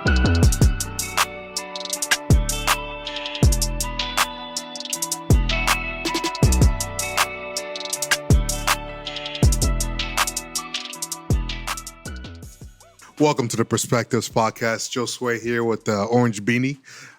Welcome to the Perspectives Podcast. Josue here with the Orange Beanie.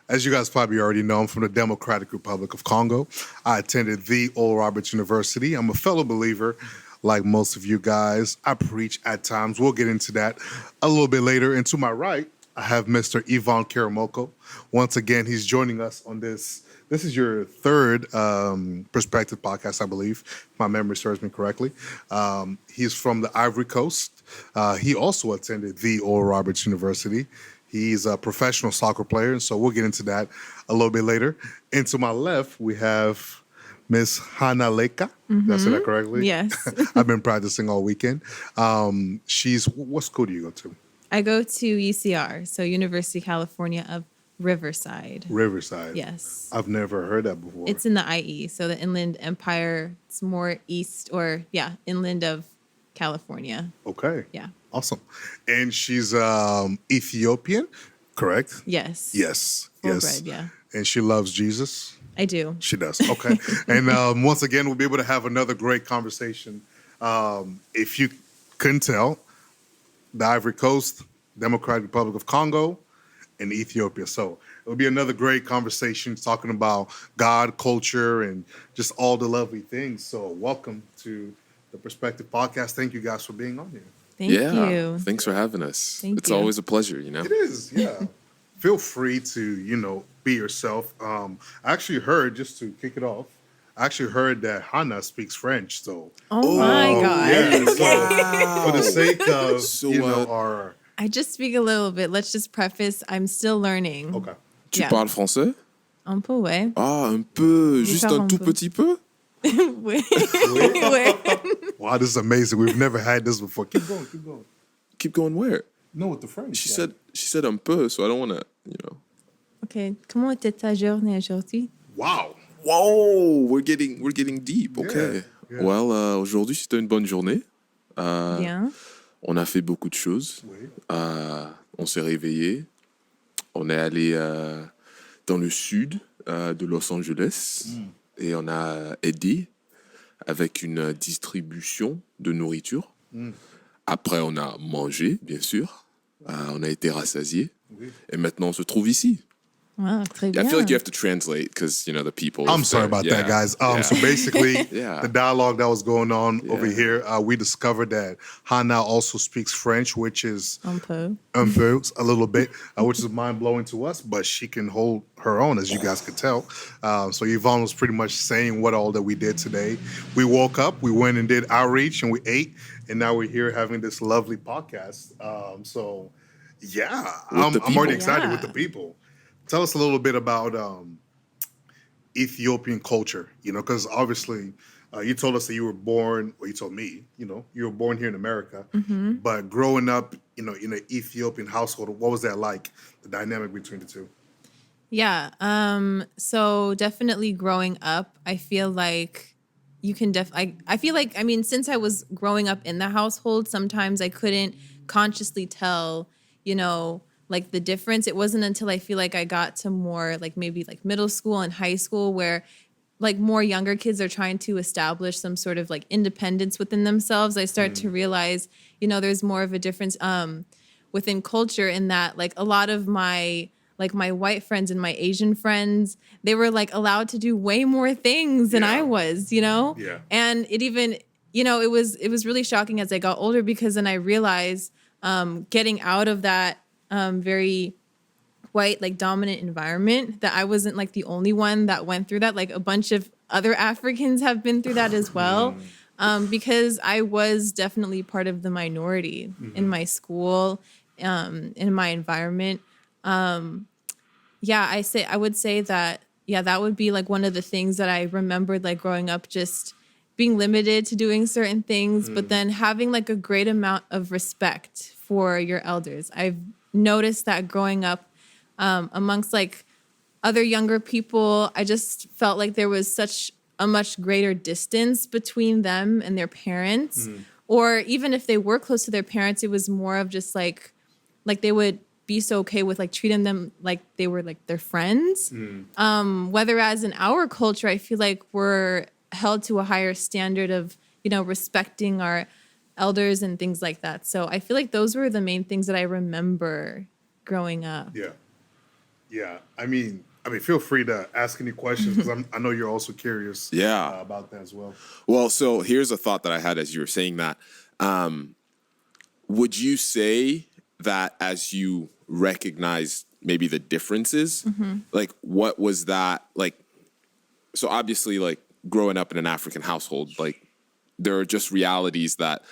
As you guys probably already know, I'm from the Democratic Republic of Congo. I attended the Oral Roberts University. I'm a fellow believer, like most of you guys. I preach at times. We'll get into that a little bit later. And to my right, I have Mr. Yvann Josue. Once again, he's joining us on this. This is your third Perspective podcast, I believe, if my memory serves me correctly. He's from the Ivory Coast. He also attended the Oral Roberts University. He's a professional soccer player, and so we'll get into that a little bit later. And to my left, we have Miss Hanna Leka. Did I say that correctly? Yes. I've been practicing all weekend. What school do you go to? I go to UCR, so University of California of Riverside. Riverside. Yes. I've never heard that before. It's in the IE, so the Inland Empire. It's more east inland of California. Okay. Yeah. Awesome. And she's Ethiopian, correct? Yes. Yes. Full yes. bred, yeah. And she loves Jesus? I do. She does. Okay. And once again, we'll be able to have another great conversation. If you couldn't tell, the Ivory Coast, Democratic Republic of Congo, and Ethiopia. So it'll be another great conversation talking about God, culture, and just all the lovely things. So welcome to the Perspective Podcast. Thank you guys for being on here. Thank you. Thanks for having us. Thank it's you. always a pleasure, you know? It is, yeah. Feel free to, be yourself. I actually heard, just to kick it off, that Hanna speaks French. So, Oh my God. Yeah, so for the sake of, So, our... I just speak a little bit. Let's just preface, I'm still learning. Okay. Tu Yeah. parles français? Un peu, ouais. Ah, un peu. Juste parles un un tout peu. petit peu? Ouais. Ouais. Wow, this is amazing. We've never had this before. Keep going. Keep going where? No, with the French. She said un peu, so I don't want to, OK. Comment était ta journée aujourd'hui? Wow. Whoa, we're getting deep, okay. Yeah. Well, aujourd'hui, c'était une bonne journée. Bien. On a fait beaucoup de choses. Oui. On s'est réveillé. On est allé dans le sud de Los Angeles et on a aidé avec une distribution de nourriture. Après, on a mangé, bien sûr. On a été rassasiés. Oui. Et maintenant, on se trouve ici. Wow, très Yeah, bien. I feel like you have to translate because, the people. I'm sorry about that, guys. So basically, Yeah. the dialogue that was going on over Yeah. here, we discovered that Hanna also speaks French, which is Un peu. un peu, a little bit, which is mind-blowing to us, but she can hold her own, as you guys could tell. So Yvonne was pretty much saying what all that we did today. We woke up, we went and did outreach, and we ate, and now we're here having this lovely podcast. So, yeah, I'm the already people. excited Yeah. with the people. Tell us a little bit about Ethiopian culture, because obviously you told us that you were born, or you told me, you were born here in America, but growing up, in an Ethiopian household, what was that like, the dynamic between the two? Yeah. So definitely growing up, I feel like you can I feel like, since I was growing up in the household, sometimes I couldn't consciously tell, like the difference. It wasn't until I feel like I got to more like maybe like middle school and high school where like more younger kids are trying to establish some sort of like independence within themselves. I start to realize, there's more of a difference within culture in that like a lot of my white friends and my Asian friends, they were like allowed to do way more things than I was, Yeah. And it even, it was really shocking as I got older because then I realized getting out of that very white, like dominant environment, that I wasn't like the only one that went through that. Like a bunch of other Africans have been through that as well. Because I was definitely part of the minority in my school, in my environment. I would say that, that would be like one of the things that I remembered, like growing up, just being limited to doing certain things, but then having like a great amount of respect for your elders. I've noticed that growing up amongst like other younger people, I just felt like there was such a much greater distance between them and their parents. Or even if they were close to their parents, it was more of just like they would be so okay with like treating them like they were like their friends. Whereas in our culture, I feel like we're held to a higher standard of, you know, respecting our elders and things like that. So I feel like those were the main things that I remember growing up. Yeah. Yeah. I mean, feel free to ask any questions because I know you're also curious Yeah. about that as well. Well, so here's a thought that I had as you were saying that. Would you say that as you recognized maybe the differences, like what was that like? So obviously, like growing up in an African household, like there are just realities that,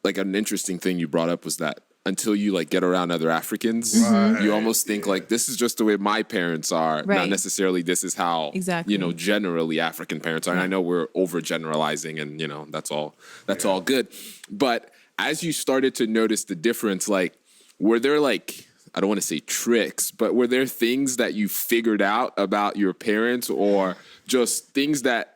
like an interesting thing you brought up was that until you like get around other Africans, Right. you almost think like this is just the way my parents are, not Right. necessarily this is how Exactly. you know generally African parents are. And I know we're overgeneralizing, and you know that's all good. But as you started to notice the difference, like were there like I don't want to say tricks, but were there things that you figured out about your parents, or just things that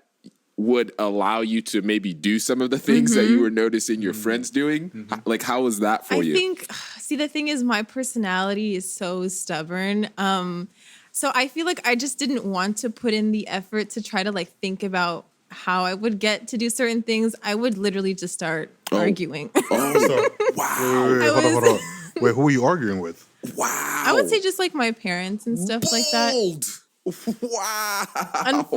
would allow you to maybe do some of the things that you were noticing your friends doing? Like, how was that for you? I think, see, the thing is, my personality is so stubborn. So I feel like I just didn't want to put in the effort to try to like think about how I would get to do certain things. I would literally just start arguing. Oh, So, wow. wait, hold on. Wait, who are you arguing with? Wow. I would say just like my parents and stuff like that. Bold. Wow.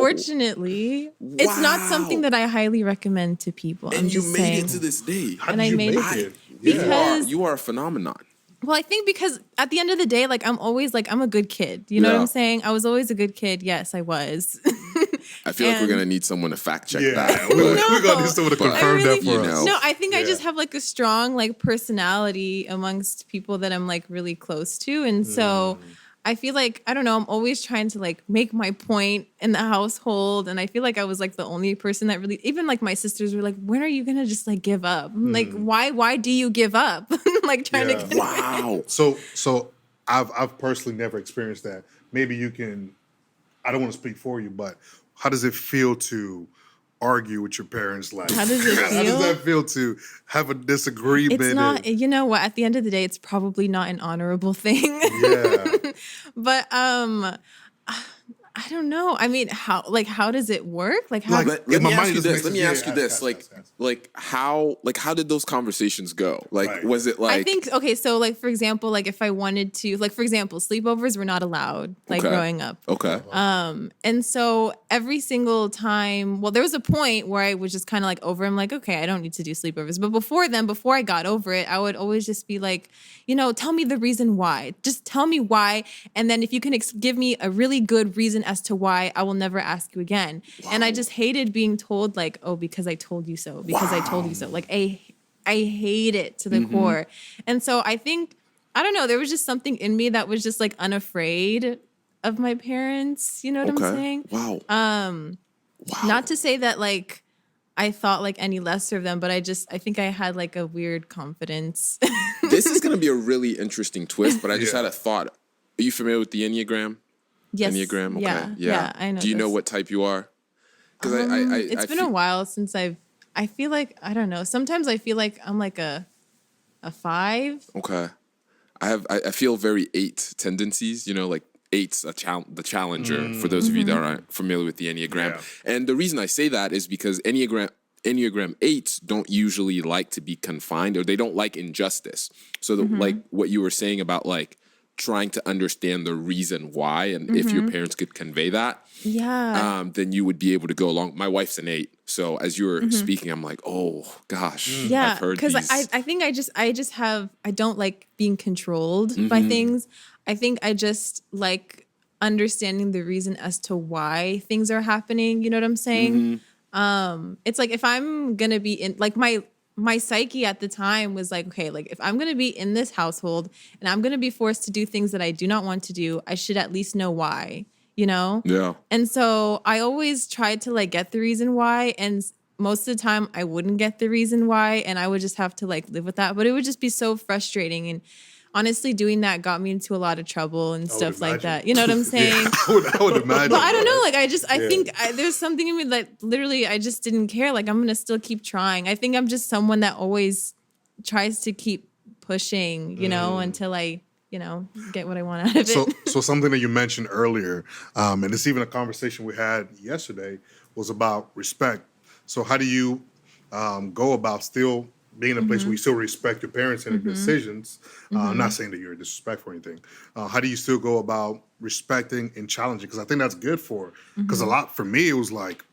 Unfortunately, it's not something that I highly recommend to people. And I'm you just made saying. it to this day. How And did I you made make it it? because- You are a phenomenon. Well, I think because at the end of the day, like I'm always like I'm a good kid. You know what Yeah. I'm saying? I was always a good kid. Yes, I was. I feel like we're And- gonna need someone to fact check Yeah, that. we're but- gonna need someone to but- confirm I really- that for you us. know. No, I think I Yeah. just have like a strong like personality amongst people that I'm like really close to. And so I feel like, I don't know, I'm always trying to like make my point in the household. And I feel like I was like the only person that really, even like my sisters were like, when are you gonna just like give up? I'm like, why do you give up? Like trying Yeah. to Wow. So I've personally never experienced that. Maybe you can. I don't want to speak for you, but how does it feel to argue with your parents? Like, How does it How does feel? that feel to have a disagreement? It's not, and- you know what, at the end of the day, it's probably not an honorable thing. yeah. But I don't know. I mean, how does it work? Like how Like- Let my me mind ask you just this. makes Let it- me yeah, ask you ask, this. ask, Like, ask, ask. how did those conversations go? Like, Right. was it like? I think, okay, so like for example, like if I wanted to, like for example, sleepovers were not allowed like Okay. growing up. Okay. And so every single time, well, there was a point where I was just kind of like over. I'm like, okay, I don't need to do sleepovers. But before then, before I got over it, I would always just be like, you know, tell me the reason why. Just tell me why. And then if you can give me a really good reason as to why, I will never ask you again. And I just hated being told like, oh, because I told you so, because I told you so. Like I hate it to the core. And so I think, I don't know, there was just something in me that was just like unafraid of my parents. You know what I'm saying? Wow. Not to say that like I thought like any lesser of them, but I think I had like a weird confidence. This is gonna be a really interesting twist, but I just Yeah. had a thought. Are you familiar with the Enneagram? Yes. Enneagram. Okay. Yeah. I know. Do you know this. what type you are? Because It's been a while since I feel like, I don't know. Sometimes I feel like I'm like a 5. Okay. I feel very 8 tendencies, you know, like 8's the challenger for those of you that aren't familiar with the Enneagram. Yeah. And the reason I say that is because Enneagram 8s don't usually like to be confined, or they don't like injustice. So like what you were saying about like trying to understand the reason why, and if your parents could convey that, Yeah. then you would be able to go along. My wife's an 8. So as you were speaking, I'm like, oh gosh, Yeah, I've heard because these. I think I don't like being controlled by things. I think I just like understanding the reason as to why things are happening. You know what I'm saying? It's like if I'm gonna be in like my psyche at the time was like, okay, like if I'm gonna be in this household and I'm gonna be forced to do things that I do not want to do, I should at least know why. You know? Yeah. And so I always tried to like get the reason why, and most of the time I wouldn't get the reason why, and I would just have to like live with that. But it would just be so frustrating, and honestly, doing that got me into a lot of trouble and stuff like imagine. that. You know what I'm saying? I would imagine. But I don't know. Like I Yeah. think there's something in me that literally I just didn't care. Like I'm gonna still keep trying. I think I'm just someone that always tries to keep pushing, you know, until I get what I want out of it. So something that you mentioned earlier, and it's even a conversation we had yesterday, was about respect. So how do you go about still being in a place where you still respect your parents and their decisions? I'm not saying that you're disrespectful or anything. How do you still go about respecting and challenging? Because I think that's good because a lot for me, it was like,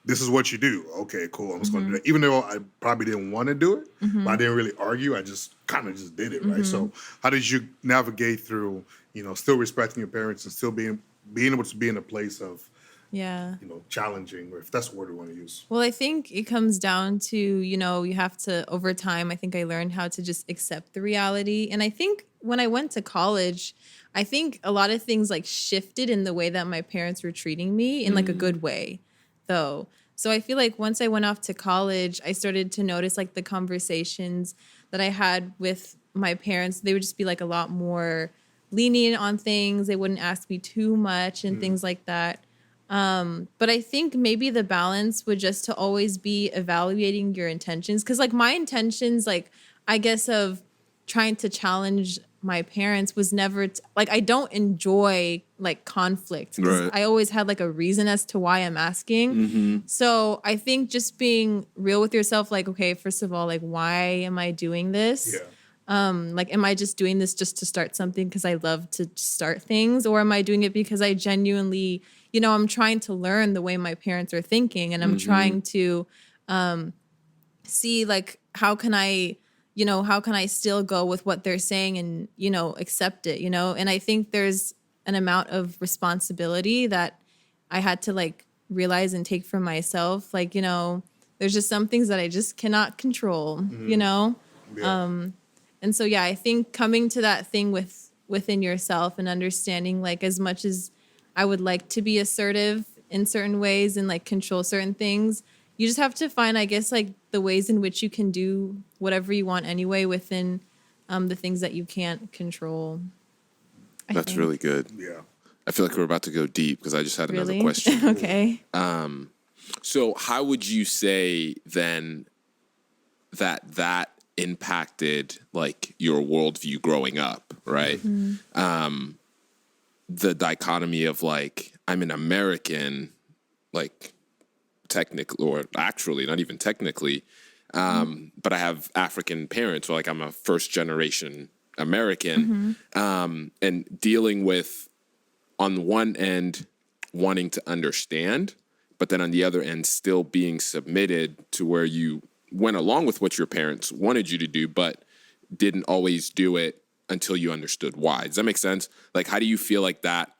this is what you do. Okay, cool. I'm just going to do that. Even though I probably didn't want to do it, but I didn't really argue. I just kind of just did it, right? So how did you navigate through, still respecting your parents and still being able to be in a place of, Yeah. challenging, or if that's the word we want to use? Well, I think it comes down to, you have to, over time, I think I learned how to just accept the reality. And I think when I went to college, I think a lot of things like shifted in the way that my parents were treating me in like a good way, though. So I feel like once I went off to college, I started to notice like the conversations that I had with my parents, they would just be like a lot more lenient on things. They wouldn't ask me too much and things like that. But I think maybe the balance would just to always be evaluating your intentions. Cause like my intentions, like I guess of trying to challenge my parents was never like, I don't enjoy like conflict. 'Cause Right. I always had like a reason as to why I'm asking. So I think just being real with yourself, like, okay, first of all, like, why am I doing this? Yeah. Like, am I just doing this just to start something because I love to start things? Or am I doing it because I genuinely, I'm trying to learn the way my parents are thinking, and I'm trying to see like, how can I still go with what they're saying and, accept it, And I think there's an amount of responsibility that I had to like realize and take for myself. Like, there's just some things that I just cannot control, Yeah. And so, yeah, I think coming to that thing within yourself and understanding, like, as much as I would like to be assertive in certain ways and like control certain things, you just have to find, I guess, like the ways in which you can do whatever you want anyway within the things that you can't control. That's really good. Yeah. I feel like we're about to go deep because I just had another Really? question. Okay. So how would you say then that impacted like your worldview growing up, right? The dichotomy of like, I'm an American, like technically, or actually not even technically, but I have African parents, or like I'm a first generation American, and dealing with, on one end, wanting to understand, but then on the other end, still being submitted to where you went along with what your parents wanted you to do, but didn't always do it until you understood why. Does that make sense? Like, how do you feel like that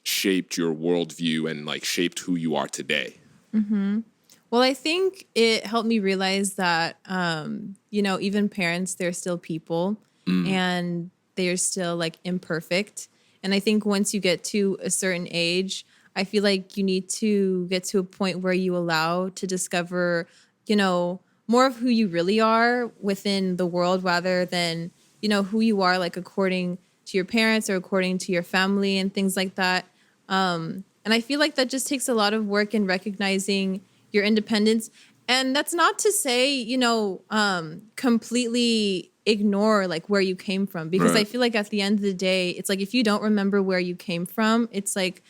shaped your worldview and like shaped who you are today? Well, I think it helped me realize that, even parents, they're still people and they're still like imperfect. And I think once you get to a certain age, I feel like you need to get to a point where you allow to discover, more of who you really are within the world rather than, who you are like according to your parents or according to your family and things like that. And I feel like that just takes a lot of work in recognizing your independence. And that's not to say, completely ignore like where you came from, because I feel like at the end of the day, it's like if you don't remember where you came from, it's like,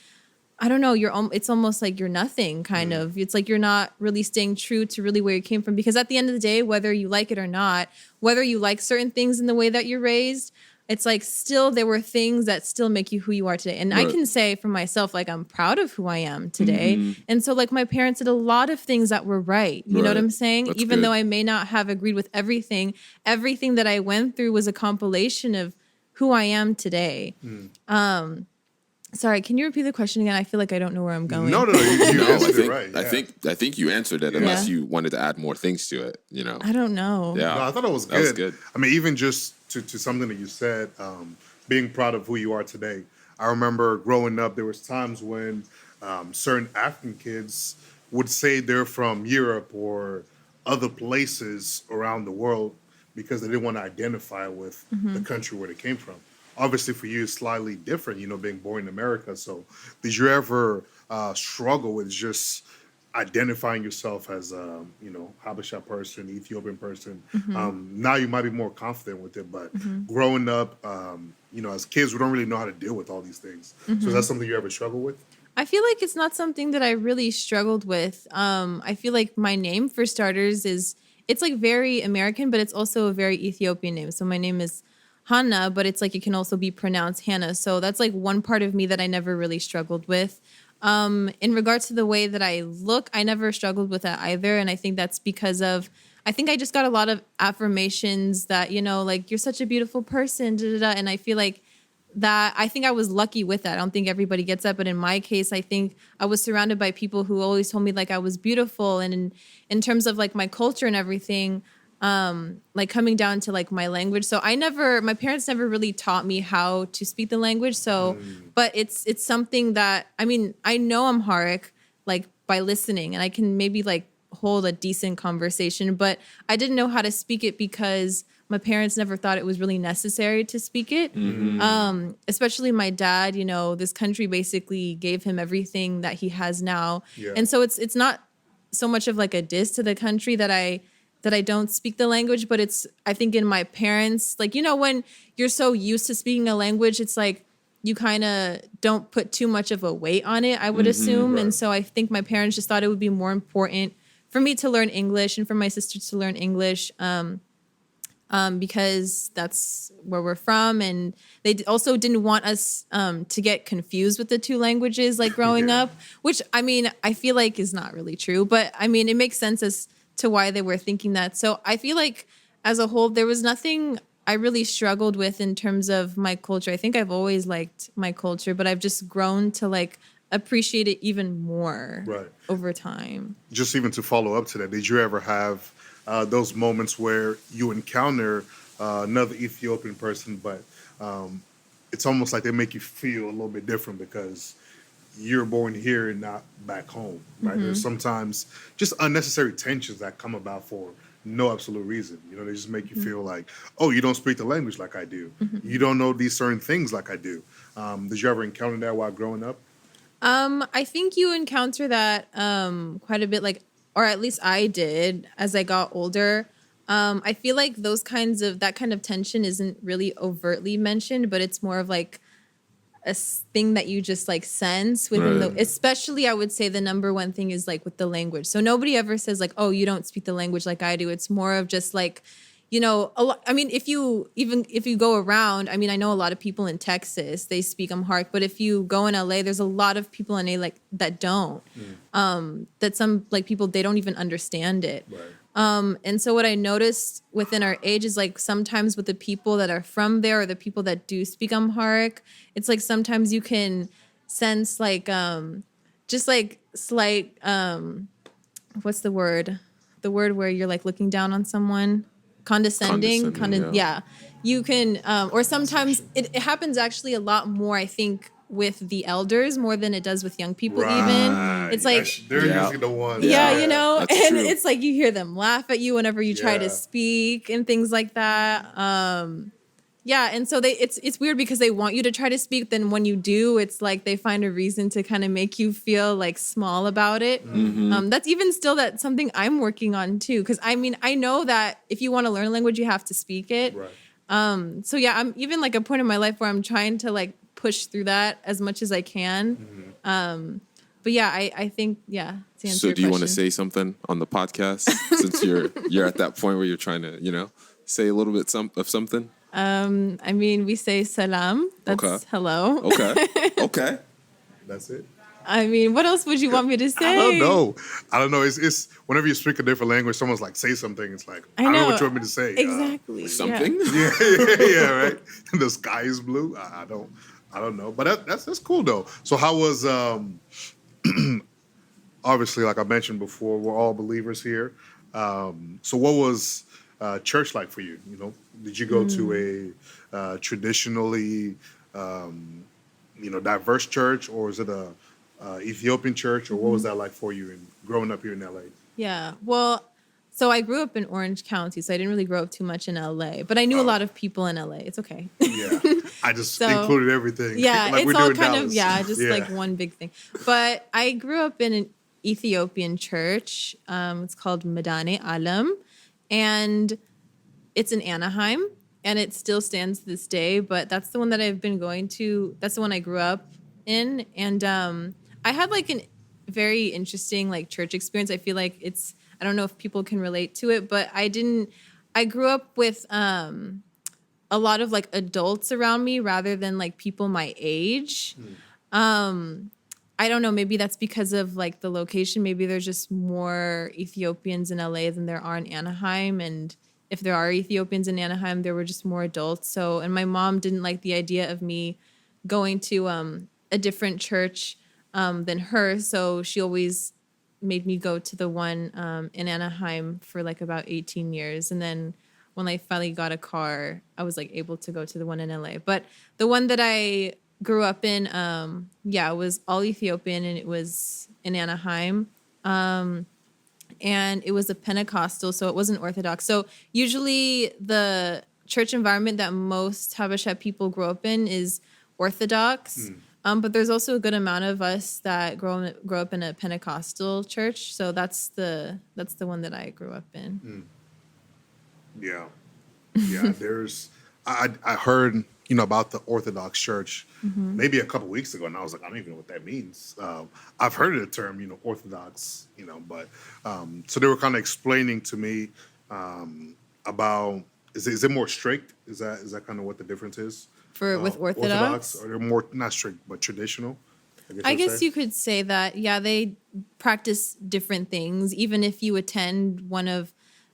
I don't know, it's almost like you're nothing kind of. It's like you're not really staying true to really where you came from, because at the end of the day, whether you like it or not, whether you like certain things in the way that you're raised, it's like still there were things that still make you who you are today. And I can say for myself, like, I'm proud of who I am today. And so like my parents did a lot of things that were right. You know what I'm saying? That's Even good. though I may not have agreed with everything that I went through was a compilation of who I am today. Sorry, can you repeat the question again? I feel like I don't know where I'm going. No, you No, answered it right. I think you answered it, unless you wanted to add more things to it. I don't know. Yeah, No, I thought it was good. That was good. I mean, even just to something that you said, being proud of who you are today. I remember growing up, there was times when certain African kids would say they're from Europe or other places around the world because they didn't want to identify with the country where they came from. Obviously, for you, it's slightly different, being born in America. So did you ever struggle with just identifying yourself as Habesha person, Ethiopian person. Now you might be more confident with it, but growing up, as kids, we don't really know how to deal with all these things. So is that something you ever struggle with? I feel like it's not something that I really struggled with. I feel like my name, for starters, it's like very American, but it's also a very Ethiopian name. So my name is Hanna, but it's like it can also be pronounced Hannah. So that's like one part of me that I never really struggled with. In regards to the way that I look, I never struggled with that either. And I think that's because I think I just got a lot of affirmations that, like, you're such a beautiful person, da, da, da. And I feel like that I think I was lucky with that. I don't think everybody gets that, but in my case, I think I was surrounded by people who always told me like I was beautiful. And in terms of like my culture and everything, like coming down to like my language. So my parents never really taught me how to speak the language. So, but it's something that, I mean, I know Amharic like by listening, and I can maybe like hold a decent conversation, but I didn't know how to speak it because my parents never thought it was really necessary to speak it. Especially my dad, this country basically gave him everything that he has now. Yeah. And so it's not so much of like a diss to the country that I don't speak the language, but I think in my parents, like, when you're so used to speaking a language, it's like you kind of don't put too much of a weight on it, I would assume. Right. And so I think my parents just thought it would be more important for me to learn English and for my sisters to learn English. Because that's where we're from. And they also didn't want us to get confused with the two languages, like growing up, which, I mean, I feel like is not really true. But, I mean, it makes sense as to why they were thinking that. So I feel like as a whole, there was nothing I really struggled with in terms of my culture. I think I've always liked my culture, but I've just grown to, like, appreciate it even more over time. Just even to follow up to that, did you ever have those moments where you encounter another Ethiopian person, but it's almost like they make you feel a little bit different because you're born here and not back home, right? There's sometimes just unnecessary tensions that come about for no absolute reason. They just make you feel like, oh, you don't speak the language like I do. You don't know these certain things like I do. Did you ever encounter that while growing up? I think you encounter that quite a bit, like, or at least I did as I got older. I feel like that kind of tension isn't really overtly mentioned, but it's more of like a thing that you just like sense within especially I would say the number one thing is like with the language. So nobody ever says like, oh, you don't speak the language like I do. It's more of just like, a lot. I mean, if you go around, I mean, I know a lot of people in Texas, they speak Amharic, but if you go in LA, there's a lot of people in LA like that don't. That some like people, they don't even understand it. Right. And so what I noticed within our age is like sometimes with the people that are from there or the people that do speak Amharic, it's like sometimes you can sense like just like slight what's the word? The word where you're like looking down on someone. Condescending. Yeah. You can, or sometimes it happens actually a lot more, I think, with the elders more than it does with young people even. It's like, they're usually the ones. yeah, That's and true. it's like you hear them laugh at you whenever you try to speak and things like that. And so it's weird because they want you to try to speak. Then when you do, it's like they find a reason to kind of make you feel like small about it. That's even still something I'm working on too. Because I mean, I know that if you want to learn a language, you have to speak it. Right. So yeah, I'm even like a point in my life where I'm trying to like push through that as much as I can. But yeah, I think to answer So your do you want to question. say something on the podcast since you're at that point where you're trying to say a little bit of something? I mean, we say salam. That's hello. Okay. That's it. I mean, what else would you want me to say? I don't know. It's whenever you speak a different language, someone's like, say something. It's like, I don't know what you want me to say. Exactly. Something? Yeah, right. The sky is blue. I don't know. But that's cool though. So how was obviously, like I mentioned before, we're all believers here. So what was church like for you? Did you go to a traditionally diverse church, or is it a Ethiopian church, or what was that like for you in growing up here in LA? Yeah. Well, so I grew up in Orange County, so I didn't really grow up too much in LA, but I knew a lot of people in LA. It's okay. Yeah. I just included everything. Yeah, like it's we all do in kind Dallas. of, just like one big thing. But I grew up in Ethiopian church. It's called Madane Alam, and it's in Anaheim, and it still stands to this day. But that's the one that I've been going to. That's the one I grew up in, and I had like an very interesting like church experience. I feel like it's. I don't know if people can relate to it, but I didn't. I grew up with a lot of like adults around me rather than like people my age. I don't know. Maybe that's because of like the location. Maybe there's just more Ethiopians in LA than there are in Anaheim. And if there are Ethiopians in Anaheim, there were just more adults. So, and my mom didn't like the idea of me going to a different church than her. So she always made me go to the one in Anaheim for like about 18 years. And then when I finally got a car, I was like able to go to the one in LA. But the one that I grew up in, it was all Ethiopian, and it was in Anaheim. And it was a Pentecostal, so it wasn't Orthodox. So usually the church environment that most Habesha people grow up in is Orthodox. But there's also a good amount of us that grow up in a Pentecostal church. So that's the one that I grew up in. Yeah. There's, I heard, about the Orthodox Church maybe a couple weeks ago, and I was like, I don't even know what that means. I've heard of the term, Orthodox, but so they were kind of explaining to me about is it more strict? Is that kind of what the difference is? With Orthodox? Or they're more not strict but traditional? I guess you could say that. Yeah, they practice different things. Even if you attend one of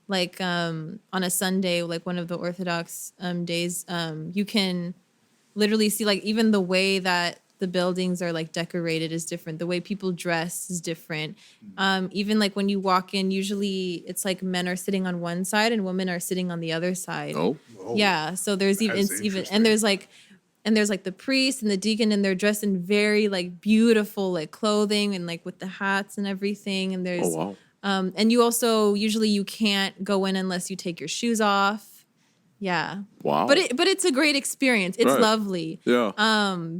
like on a Sunday, like one of the Orthodox days, you can literally see like even the way that the buildings are like decorated is different. The way people dress is different. Even like when you walk in, usually it's like men are sitting on one side and women are sitting on the other side. Oh, Yeah. So there's and there's like the priest and the deacon, and they're dressed in very like beautiful like clothing and like with the hats and everything. And there's and you also usually you can't go in unless you take your shoes off. Yeah. Wow. But it's a great experience. It's lovely. Yeah.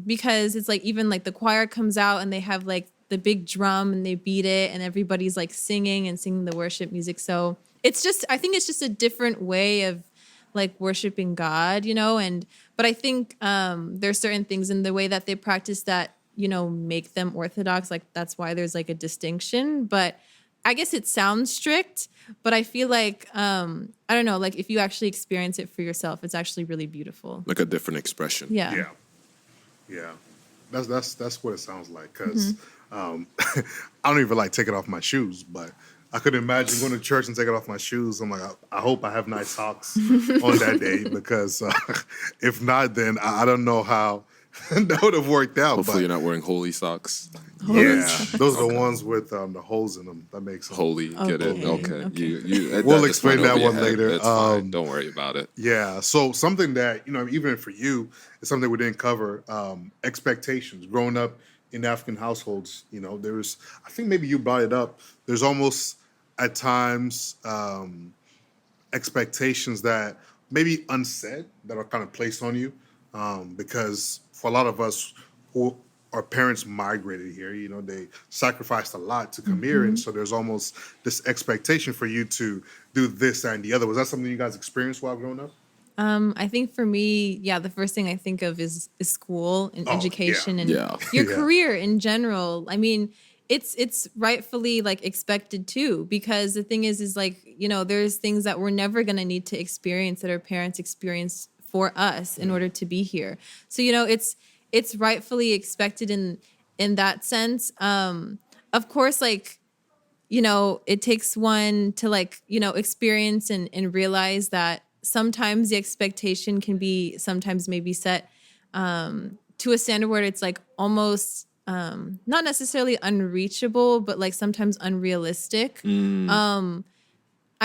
Because it's like even like the choir comes out and they have like the big drum and they beat it and everybody's like singing the worship music. So I think it's just a different way of like worshiping God, but I think there's certain things in the way that they practice that, make them Orthodox. Like that's why there's like a distinction. But I guess it sounds strict, but I feel like, I don't know, like if you actually experience it for yourself, it's actually really beautiful. Like a different expression. Yeah. That's what it sounds like. Because I don't even like taking off my shoes, but I could imagine going to church and taking off my shoes. I'm like, I hope I have nice socks on that day, because if not, then I don't know how that would have worked out. Hopefully you're not wearing holy socks. Yeah, those are the ones with the holes in them. That makes sense. Holy, get it? Okay. We'll explain that one later. It's fine. Don't worry about it. Yeah, so something that, even for you, is something we didn't cover, expectations. Growing up in African households, there's, I think maybe you brought it up, there's almost at times expectations that maybe unsaid that are kind of placed on you, because for a lot of us who our parents migrated here, they sacrificed a lot to come here, and so there's almost this expectation for you to do this and the other. Was that something you guys experienced while growing up? I think for me, the first thing I think of is school and education and your career in general. I mean, it's rightfully like expected too, because the thing is like, there's things that we're never going to need to experience that our parents experienced for us in order to be here. So, it's rightfully expected in that sense. Of course, like, it takes one to like, experience and realize that sometimes the expectation can be sometimes maybe set to a standard where it's like almost not necessarily unreachable, but like sometimes unrealistic. I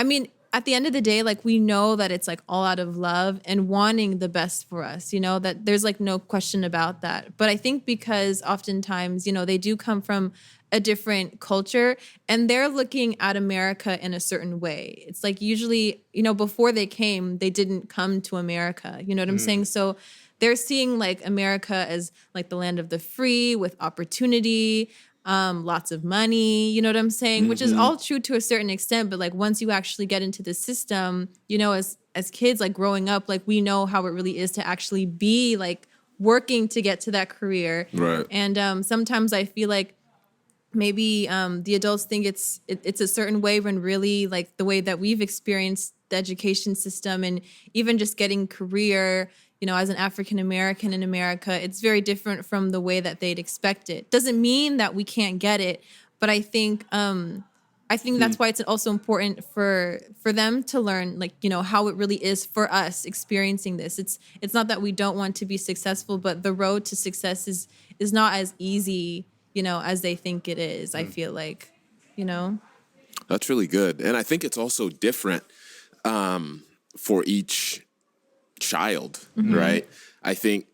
mean, at the end of the day, like we know that it's like all out of love and wanting the best for us, that there's like no question about that. But I think because oftentimes, they do come from a different culture and they're looking at America in a certain way. It's like usually, before they came, they didn't come to America. You know what I'm saying? So they're seeing like America as like the land of the free with opportunity. lots of money, you know what I'm saying? Which is all true to a certain extent, but like once you actually get into the system, you know, as kids, like growing up, like we know how it really is to actually be like working to get to that career. Right. And sometimes I feel like maybe the adults think it's a certain way when really like the way that we've experienced the education system and even just getting career, you know, as an African American in America, it's very different from the way that they'd expect it. Doesn't mean that we can't get it, but I think that's why it's also important for them to learn, like, you know, how it really is for us experiencing this. It's not that we don't want to be successful, but the road to success is not as easy, you know, as they think it is. I feel like, you know. That's really good. And I think it's also different for each child, right? I think,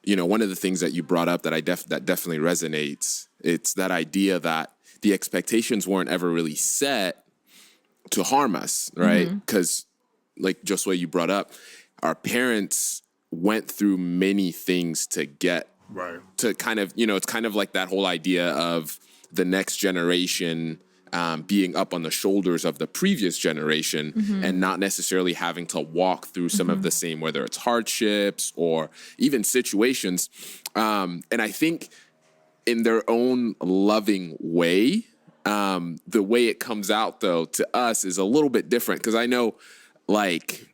you know, one of the things that you brought up that that definitely resonates, it's that idea that the expectations weren't ever really set to harm us, right? Because like Josue, you brought up, our parents went through many things to get to kind of, you know, it's kind of like that whole idea of the next generation being up on the shoulders of the previous generation and not necessarily having to walk through some of the same, whether it's hardships or even situations. And I think in their own loving way, the way it comes out, though, to us is a little bit different. Because I know, like,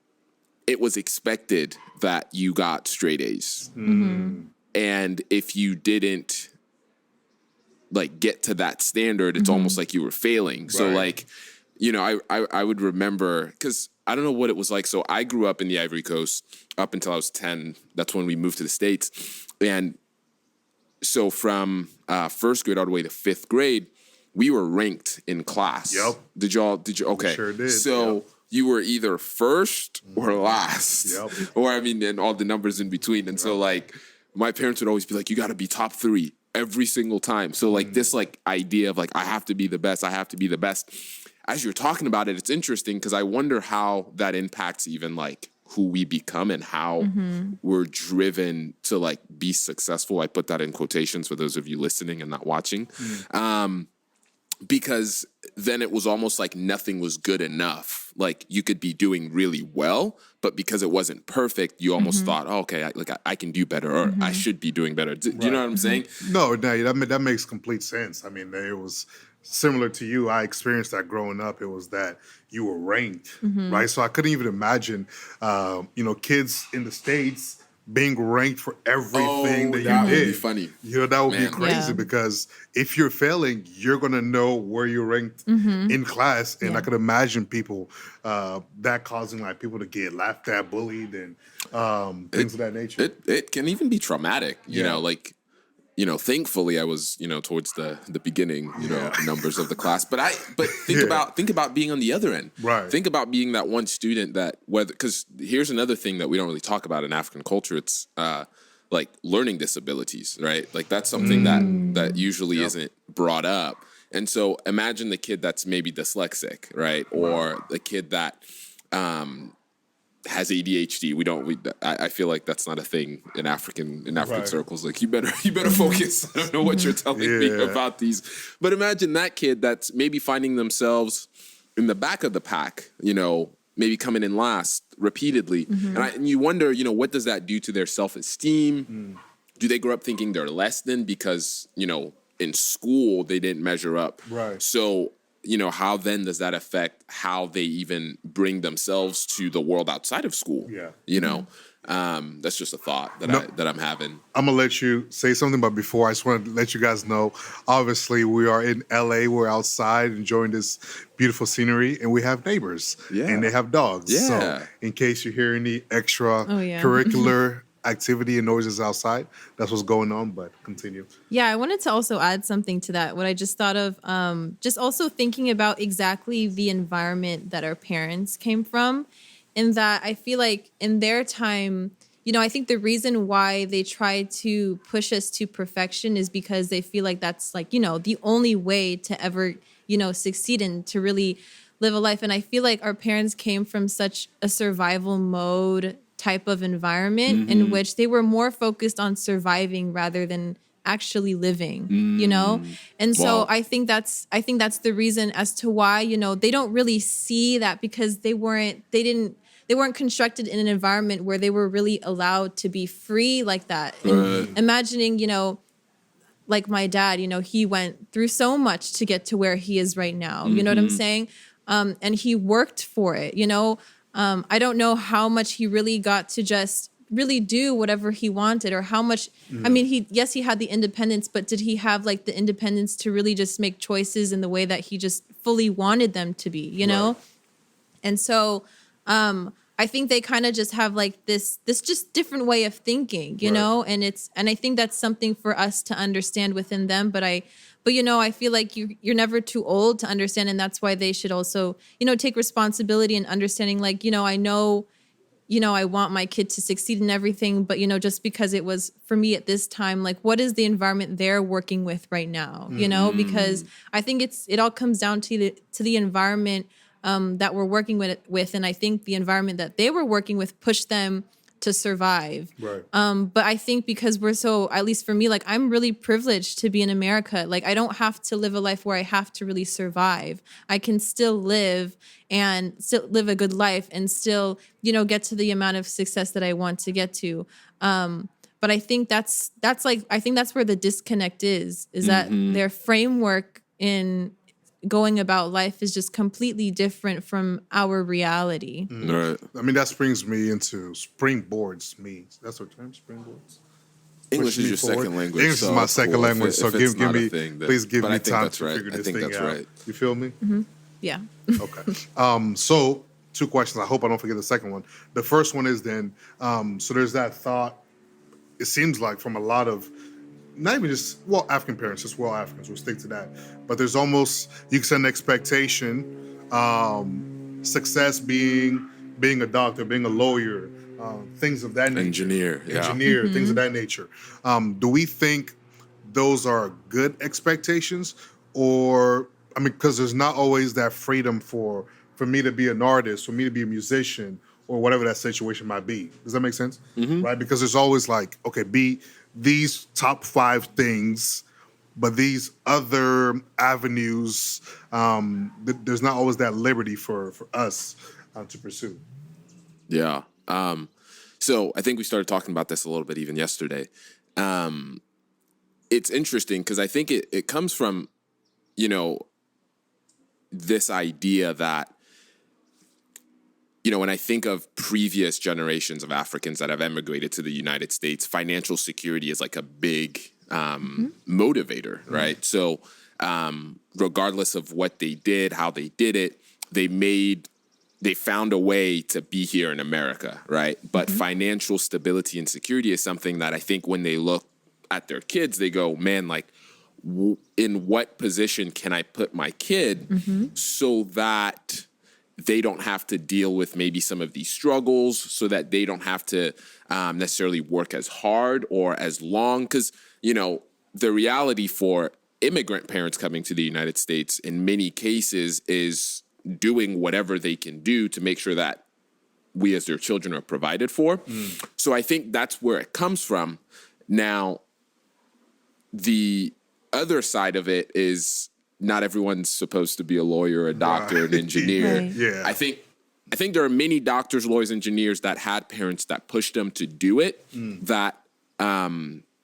it was expected that you got straight A's. And if you didn't, like, get to that standard, it's almost like you were failing. So, like, you know, I would remember, because I don't know what it was like. So I grew up in the Ivory Coast up until I was 10. That's when we moved to the States. And so from first grade all the way to fifth grade, we were ranked in class. Yep. Did you? Okay. We sure did. So you were either first or last. Yep. Or, I mean, and all the numbers in between. And so, like, my parents would always be like, you got to be top 3 every single time. So, like, this, like, idea of, like, I have to be the best. I have to be the best. As you're talking about it, it's interesting because I wonder how that impacts even, like, who we become and how we're driven to, like, be successful. I put that in quotations for those of you listening and not watching. Because then it was almost like nothing was good enough. Like, you could be doing really well, but because it wasn't perfect, you almost thought, oh, okay, I can do better, or I should be doing better. Do you know what I'm saying? No, that makes complete sense. I mean, it was similar to you. I experienced that growing up. It was that you were ranked, right? So I couldn't even imagine, you know, kids in the States being ranked for everything that you that did. would be funny. You know, that would be Man. crazy because if you're failing, you're going to know where you're ranked in class. And I could imagine people, that causing like people to get laughed at, bullied, and things of that nature. It can even be traumatic, you know, like, you know, thankfully I was, you know, towards the beginning, you know, numbers of the class. But think about being on the other end. Right. Think about being that one student that, whether, because here's another thing that we don't really talk about in African culture. It's like learning disabilities, right? Like that's something that usually isn't brought up. And so imagine the kid that's maybe dyslexic, right? Or the kid that has ADHD. I feel like that's not a thing in African circles. Like you better focus. I don't know what you're telling me about these, but imagine that kid that's maybe finding themselves in the back of the pack, you know, maybe coming in last repeatedly. And you wonder, you know, what does that do to their self-esteem? Do they grow up thinking they're less than because, you know, in school they didn't measure up? Right. So, you know, how then does that affect how they even bring themselves to the world outside of school? Yeah. You know, that's just a thought that I'm having. I'm going to let you say something, but before, I just want to let you guys know, obviously, we are in LA. We're outside enjoying this beautiful scenery, and we have neighbors, and they have dogs. Yeah. So in case you hear any extra curricular activity and noises outside, that's what's going on, but continue. Yeah, I wanted to also add something to that. What I just thought of, just also thinking about exactly the environment that our parents came from, in that I feel like in their time, you know, I think the reason why they try to push us to perfection is because they feel like that's like, you know, the only way to ever, you know, succeed and to really live a life. And I feel like our parents came from such a survival mode type of environment in which they were more focused on surviving rather than actually living, you know? And so Wow. I think that's the reason as to why, you know, they don't really see that, because they weren't constructed in an environment where they were really allowed to be free like that. And imagining, you know, like my dad, you know, he went through so much to get to where he is right now. You know what I'm saying? And he worked for it, you know? I don't know how much he really got to just really do whatever he wanted, or how much, I mean, he had the independence, but did he have like the independence to really just make choices in the way that he just fully wanted them to be, you know? And so, I think they kind of just have like this just different way of thinking, you know, and I think that's something for us to understand within them. But you know, I feel like you're never too old to understand, and that's why they should also, you know, take responsibility and understanding, like, you know, I know, you know, I want my kid to succeed in everything, but, you know, just because it was for me at this time, like, what is the environment they're working with right now, you know? Because I think it all comes down to the environment that we're working with. And I think the environment that they were working with pushed them to survive. Right. But I think because we're so, at least for me, like, I'm really privileged to be in America. Like, I don't have to live a life where I have to really survive. I can still live a good life and still, you know, get to the amount of success that I want to get to. But I think that's where the disconnect is that their framework in going about life is just completely different from our reality. Right. I mean, that springboards me. That's what term, springboards? English Push me is your forward. second language. English is my second language, so give me, thing, please give but me I think time that's to right. figure I this think thing that's out. right. You feel me? Yeah. Okay. So 2 questions. I hope I don't forget the second one. The first one is then, so there's that thought, it seems like from a lot of, not even just, well, African parents, just well Africans, we'll stick to that. But there's almost, you can set an expectation, success being a doctor, being a lawyer, things of that nature. Engineer, things of that nature. Do we think those are good expectations? Or, I mean, because there's not always that freedom for me to be an artist, for me to be a musician, or whatever that situation might be. Does that make sense? Right? Because there's always like, okay, be these top 5 things, but these other avenues, there's not always that liberty for us to pursue. Yeah. So I think we started talking about this a little bit even yesterday. It's interesting because I think it comes from, you know, this idea that, you know, when I think of previous generations of Africans that have emigrated to the United States, financial security is like a big motivator, right? So regardless of what they did, how they did it, they found a way to be here in America, right? But financial stability and security is something that I think when they look at their kids, they go, man, like, in what position can I put my kid so that they don't have to deal with maybe some of these struggles, so that they don't have to necessarily work as hard or as long? Because, you know, the reality for immigrant parents coming to the United States in many cases is doing whatever they can do to make sure that we as their children are provided for. So I think that's where it comes from. Now, the other side of it is not everyone's supposed to be a lawyer, a doctor, an engineer. Right. Yeah. I think there are many doctors, lawyers, engineers that had parents that pushed them to do it, that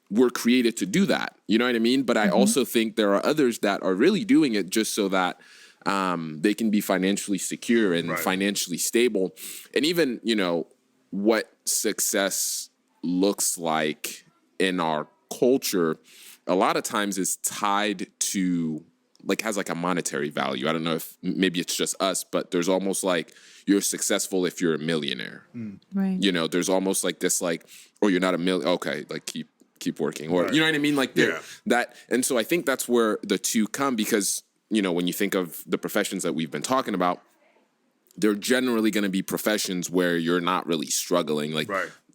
were created to do that. You know what I mean? But I also think there are others that are really doing it just so that they can be financially secure and financially stable. And even, you know, what success looks like in our culture, a lot of times is tied to, like, has like a monetary value. I don't know if maybe it's just us, but there's almost like you're successful if you're a millionaire. Right. You know, there's almost like this, like, or you're not a million. Okay, like keep working, or you know what I mean, like that. And so I think that's where the two come, because, you know, when you think of the professions that we've been talking about, they're generally going to be professions where you're not really struggling. Like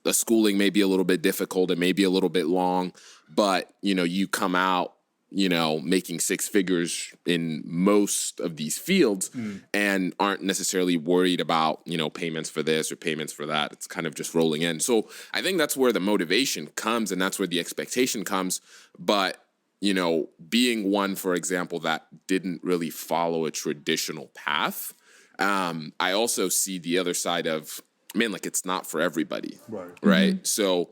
the schooling may be a little bit difficult, it may be a little bit long, but, you know, you come out making six figures in most of these fields and aren't necessarily worried about, payments for this or payments for that. It's kind of just rolling in. So I think that's where the motivation comes and that's where the expectation comes. But, being one, for example, that didn't really follow a traditional path, I also see the other side of, it's not for everybody. Right. Mm-hmm. So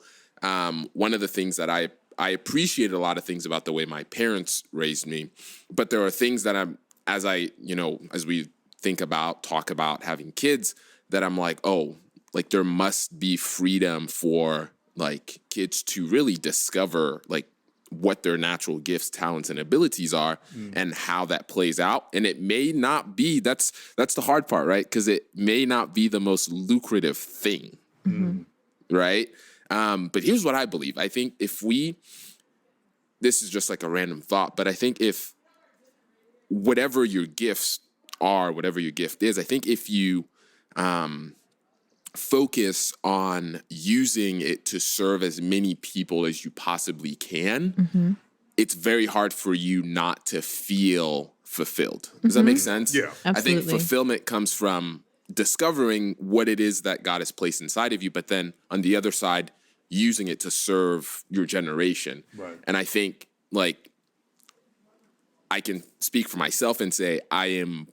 one of the things that I appreciated a lot of things about the way my parents raised me, but there are things that as we talk about having kids, that I'm like, oh, like there must be freedom for like kids to really discover like what their natural gifts, talents, and abilities are and how that plays out. And it may not be, that's the hard part, right? Because it may not be the most lucrative thing, right? But here's what I believe. I think this is just like a random thought, but I think if whatever your gifts are, whatever your gift is, I think if you focus on using it to serve as many people as you possibly can, it's very hard for you not to feel fulfilled. Does that make sense? Yeah. Absolutely. I think fulfillment comes from discovering what it is that God has placed inside of you, but then on the other side, using it to serve your generation. Right. And I think like I can speak for myself and say I am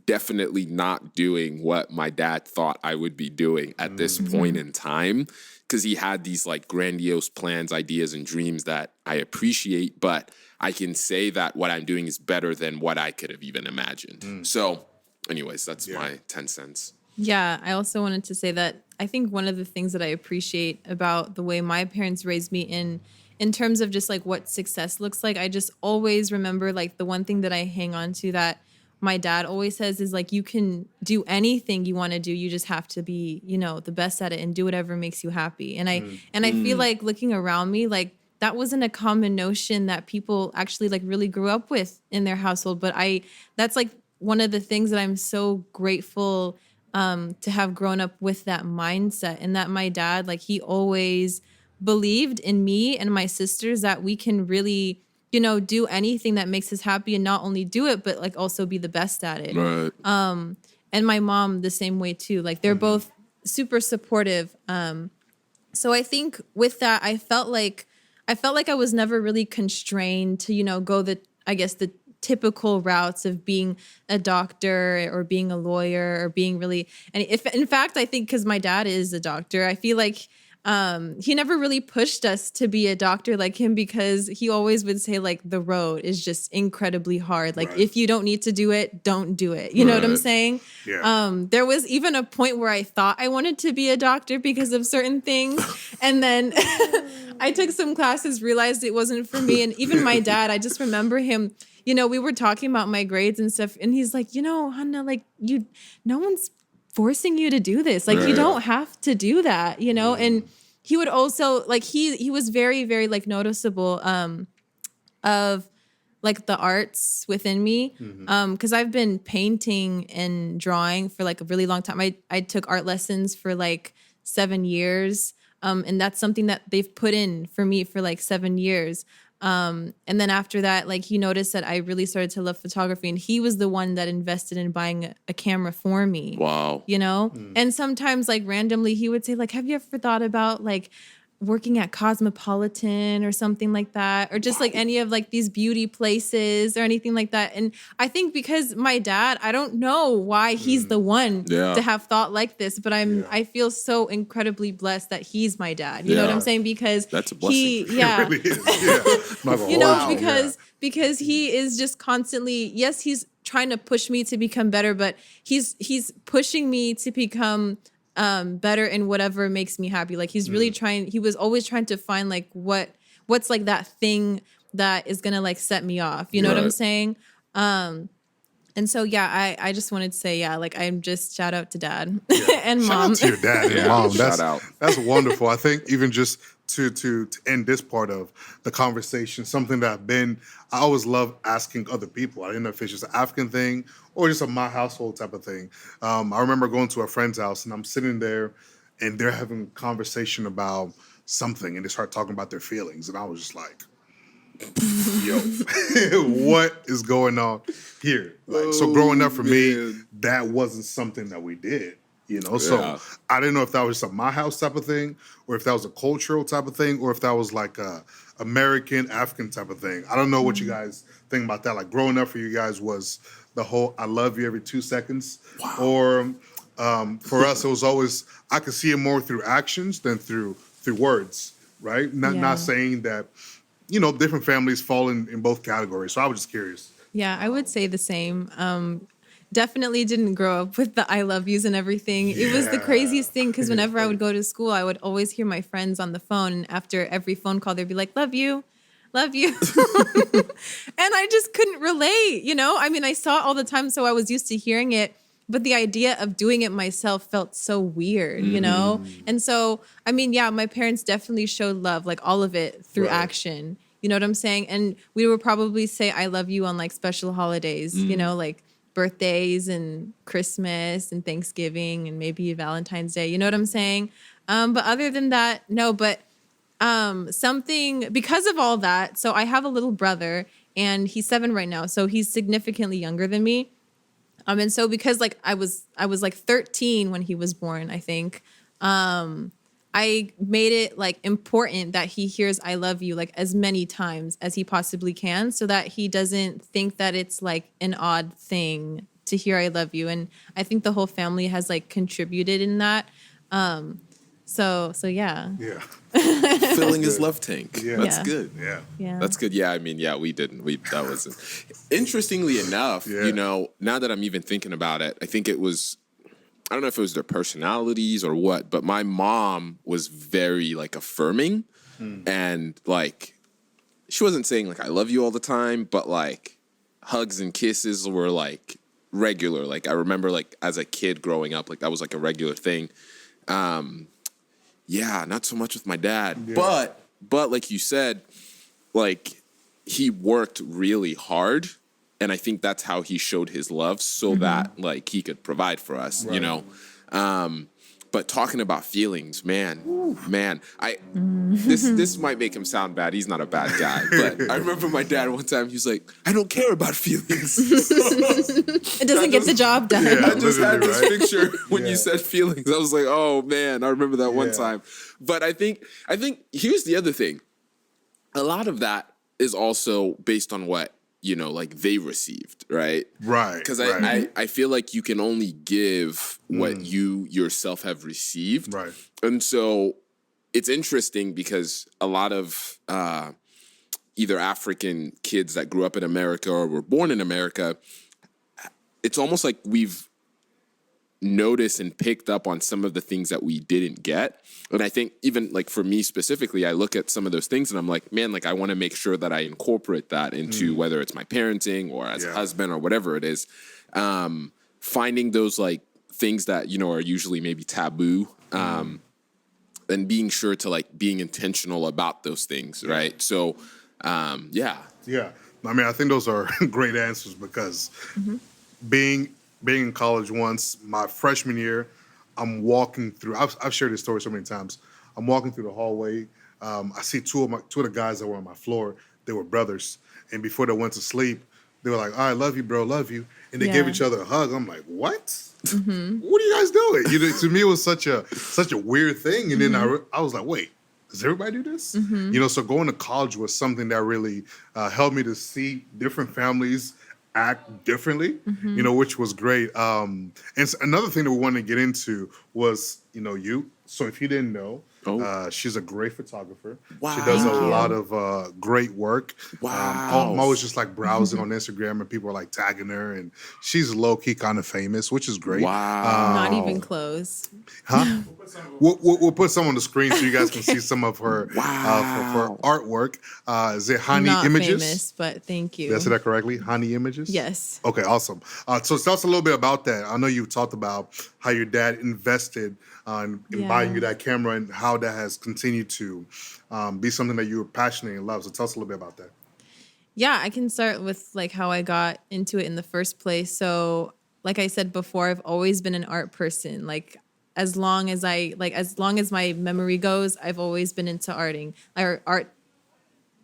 definitely not doing what my dad thought I would be doing at this point in time, because he had these like grandiose plans, ideas, and dreams that I appreciate, but I can say that what I'm doing is better than what I could have even imagined. So anyways, that's my 10 cents. Yeah, I also wanted to say that I think one of the things that I appreciate about the way my parents raised me in terms of just like what success looks like, I just always remember like the one thing that I hang on to that my dad always says is like, you can do anything you want to do. You just have to be, the best at it and do whatever makes you happy. And I feel like looking around me, like that wasn't a common notion that people actually like really grew up with in their household. But that's like one of the things that I'm so grateful to have grown up with that mindset, and that my dad, like he always believed in me and my sisters that we can really, do anything that makes us happy, and not only do it, but like also be the best at it. Right. And my mom the same way too. Like they're both super supportive. So I think with that, I felt like I was never really constrained to, go the typical routes of being a doctor or being a lawyer or being really, and if in fact, I think because my dad is a doctor, I feel like he never really pushed us to be a doctor like him, because he always would say like the road is just incredibly hard. Like if you don't need to do it, don't do it. You know what I'm saying? Yeah. There was even a point where I thought I wanted to be a doctor because of certain things. And then I took some classes, realized it wasn't for me. And even my dad, I just remember him, we were talking about my grades and stuff. And he's like, Hanna, like no one's forcing you to do this. Like you don't have to do that, and he would also like, he was very, very like noticeable, of like the arts within me. Cause I've been painting and drawing for like a really long time. I took art lessons for like 7 years. And that's something that they've put in for me for like 7 years. And then after that, like he noticed that I really started to love photography, and he was the one that invested in buying a camera for me. Wow. And sometimes like randomly he would say like, have you ever thought about like working at Cosmopolitan or something like that, or just like any of like these beauty places or anything like that. And I think because my dad, I don't know why he's the one to have thought like this, but I feel so incredibly blessed that he's my dad. You know what I'm saying? Because that's a blessing. It really is. Because he is just constantly, yes, he's trying to push me to become better, but he's pushing me to become better in whatever makes me happy. Like he's really he was always trying to find like what's like that thing that is gonna like set me off. You know what I'm saying? And so, I just wanted to say, like I'm just shout out to dad and mom. Shout out to your dad and mom. Shout out. That's wonderful. I think even just to end this part of the conversation, something that I always love asking other people. I didn't know if it's just an African thing or just a my household type of thing. I remember going to a friend's house and I'm sitting there and they're having a conversation about something and they start talking about their feelings. And I was just like, yo, what is going on here? Like, so growing up for me, man. that wasn't something that we did, you know? So Yeah. I didn't know if that was just a my house type of thing, or if that was a cultural type of thing, or if that was like a American, African type of thing. I don't know what you guys think about that. Like growing up for you guys was the whole I love you every 2 seconds. Wow. Or for us, it was always, I could see it more through actions than through words, right? Yeah. Not saying that, you know, different families fall in both categories. So I was just curious. Yeah, I would say the same. Definitely didn't grow up with the I love yous and everything. It was the Yeah. craziest thing because whenever I would go to school, I would always hear my friends on the phone. And after every phone call, they'd be like, love you, love you. And I just couldn't relate, you know? I mean, I saw it all the time, so I was used to hearing it. But the idea of doing it myself felt so weird, you know? And so, I mean, yeah, my parents definitely showed love, like all of it through Right. action. You know what I'm saying? And we would probably say I love you on like special holidays, you know, like birthdays and Christmas and Thanksgiving and maybe Valentine's Day. You know what I'm saying? But other than that, no, but something because of all that. So I have a little brother and he's 7 right now. So he's significantly younger than me. And so because like I was like 13 when he was born, I think, I made it like important that he hears I love you like as many times as he possibly can so that he doesn't think that it's like an odd thing to hear I love you. And I think the whole family has like contributed in that. So yeah. Yeah. Filling his love tank. Yeah. That's Yeah. good. Yeah. Yeah. That's good. Yeah, I mean, yeah, we didn't. That wasn't. Interestingly enough, Yeah. you know, now that I'm even thinking about it, I think it was, I don't know if it was their personalities or what, but my mom was very like affirming and like, she wasn't saying like, I love you all the time, but like hugs and kisses were like regular. Like I remember like as a kid growing up, like that was like a regular thing. Yeah, not so much with my dad, Yeah. but like you said, like he worked really hard, and I think that's how he showed his love, so that like he could provide for us, you know. But talking about feelings, man, this might make him sound bad. He's not a bad guy, but I remember my dad one time. He was like, "I don't care about feelings." It doesn't get the job done. Yeah. I just had Literally, this right? picture when Yeah. you said feelings. I was like, oh man, I remember that one Yeah. time. But I think here's the other thing. A lot of that is also based on what, you know, like they received, right? Right. Because right. I feel like you can only give what you yourself have received. Right. And so it's interesting because a lot of either African kids that grew up in America or were born in America, it's almost like we've noticed and picked up on some of the things that we didn't get. And I think even like for me specifically, I look at some of those things and I'm like, man, like I want to make sure that I incorporate that into whether it's my parenting or as a Yeah. husband or whatever it is. Finding those like things that, you know, are usually maybe taboo. And being sure to like being intentional about those things. Right. So, yeah. Yeah. I mean, I think those are great answers because being in college once, my freshman year, I'm walking through. I've shared this story so many times. I'm walking through the hallway. I see two of the guys that were on my floor. They were brothers, and before they went to sleep, they were like, "All right, love you, bro, love you," and they gave Yeah. each other a hug. I'm like, "What? What are you guys doing?" You know, to me, it was such a weird thing. And then I was like, "Wait, does everybody do this?" You know, so going to college was something that really helped me to see different families act differently, you know, which was great. And another thing that we wanted to get into was, you know, you. So if you didn't know, she's a great photographer. Wow. She does a Thank you. lot of great work. Wow. I'm always just like browsing on Instagram and people are like tagging her, and she's low key kind of famous, which is great. Wow. Not even close. Huh? We'll put some on the screen so you guys can see some of her Wow. for artwork. Is it Honey Not Images? famous, but thank you. Did I say that correctly? Honey Images? Yes. Okay, awesome. So tell us a little bit about that. I know you talked about how your dad invested in Yeah. buying you that camera and how that has continued to be something that you were passionate and love. So tell us a little bit about that. Yeah, I can start with like how I got into it in the first place. So, like I said before, I've always been an art person. Like as long as my memory goes, I've always been into art.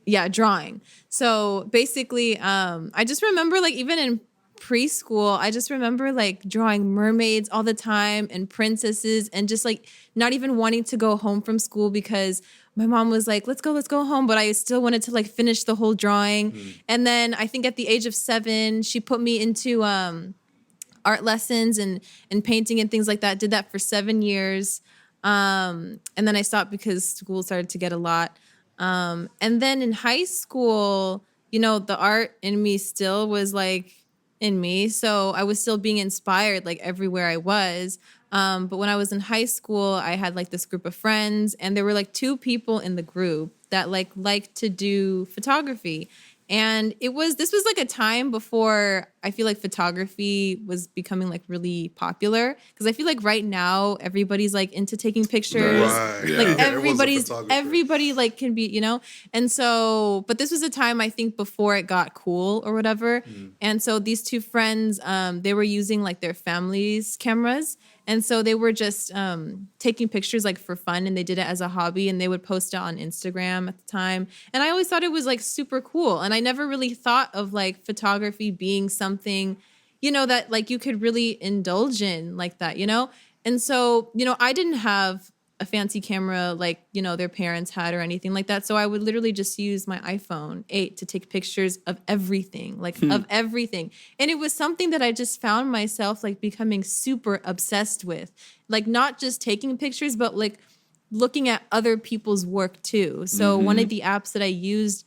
Yeah, drawing. So basically, I just remember like even in preschool, I just remember like drawing mermaids all the time and princesses and just like not even wanting to go home from school because my mom was like, let's go home. But I still wanted to like finish the whole drawing. And then I think at the age of 7, she put me into art lessons and painting and things like that. Did that for 7 years. And then I stopped because school started to get a lot. And then in high school, the art in me still was like in me. So I was still being inspired like everywhere I was. But when I was in high school, I had like this group of friends and there were like 2 people in the group that liked to do photography. And this was like a time before I feel like photography was becoming like really popular. Because I feel like right now everybody's like into taking pictures. Right. Yeah. Like Everyone's a photographer. everybody like can be, And so, but this was a time I think before it got cool or whatever. And so these 2 friends, they were using like their family's cameras. And so they were just taking pictures like for fun and they did it as a hobby and they would post it on Instagram at the time. And I always thought it was like super cool. And I never really thought of like photography being something, that like you could really indulge in like that, And so, I didn't have a fancy camera like, their parents had or anything like that. So I would literally just use my iPhone 8 to take pictures of everything, like of everything. And it was something that I just found myself like becoming super obsessed with, like not just taking pictures, but like looking at other people's work too. So one of the apps that I used,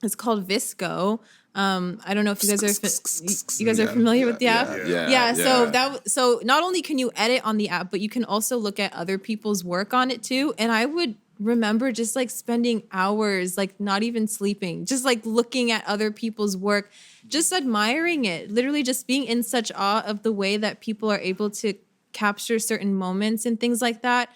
it's called Visco. I don't know if you guys are familiar with the app. Yeah. So not only can you edit on the app, but you can also look at other people's work on it too. And I would remember just like spending hours, like not even sleeping, just like looking at other people's work, just admiring it, literally just being in such awe of the way that people are able to capture certain moments and things like that.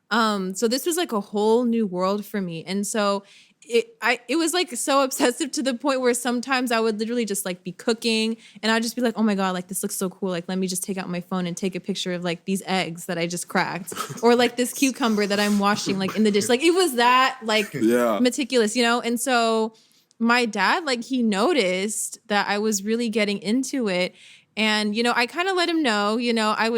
So this was like a whole new world for me. And so it was like so obsessive to the point where sometimes I would literally just like be cooking and I'd just be like, oh my God, like this looks so cool. Like, let me just take out my phone and take a picture of like these eggs that I just cracked or like this cucumber that I'm washing like in the dish. Like it was that like meticulous, And so my dad, like he noticed that I was really getting into it. And, I kind of let him know, I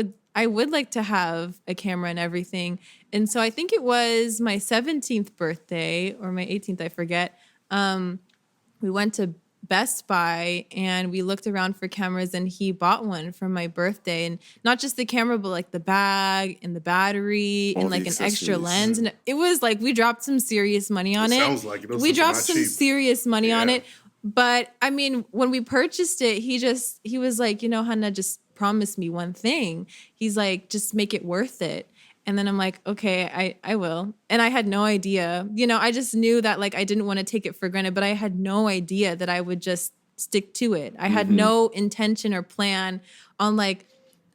would like to have a camera and everything. And so I think it was my 17th birthday or my 18th, I forget. We went to Best Buy and we looked around for cameras and he bought one for my birthday. And not just the camera, but like the bag and the battery and like an extra lens. And it was like, we dropped some serious money on it. Sounds like it. We dropped some serious money on it. But I mean, when we purchased it, he was like, Hanna, just promise me one thing. He's like, just make it worth it. And then I'm like, okay, I will. And I had no idea, I just knew that like, I didn't want to take it for granted, but I had no idea that I would just stick to it. I had no intention or plan on like,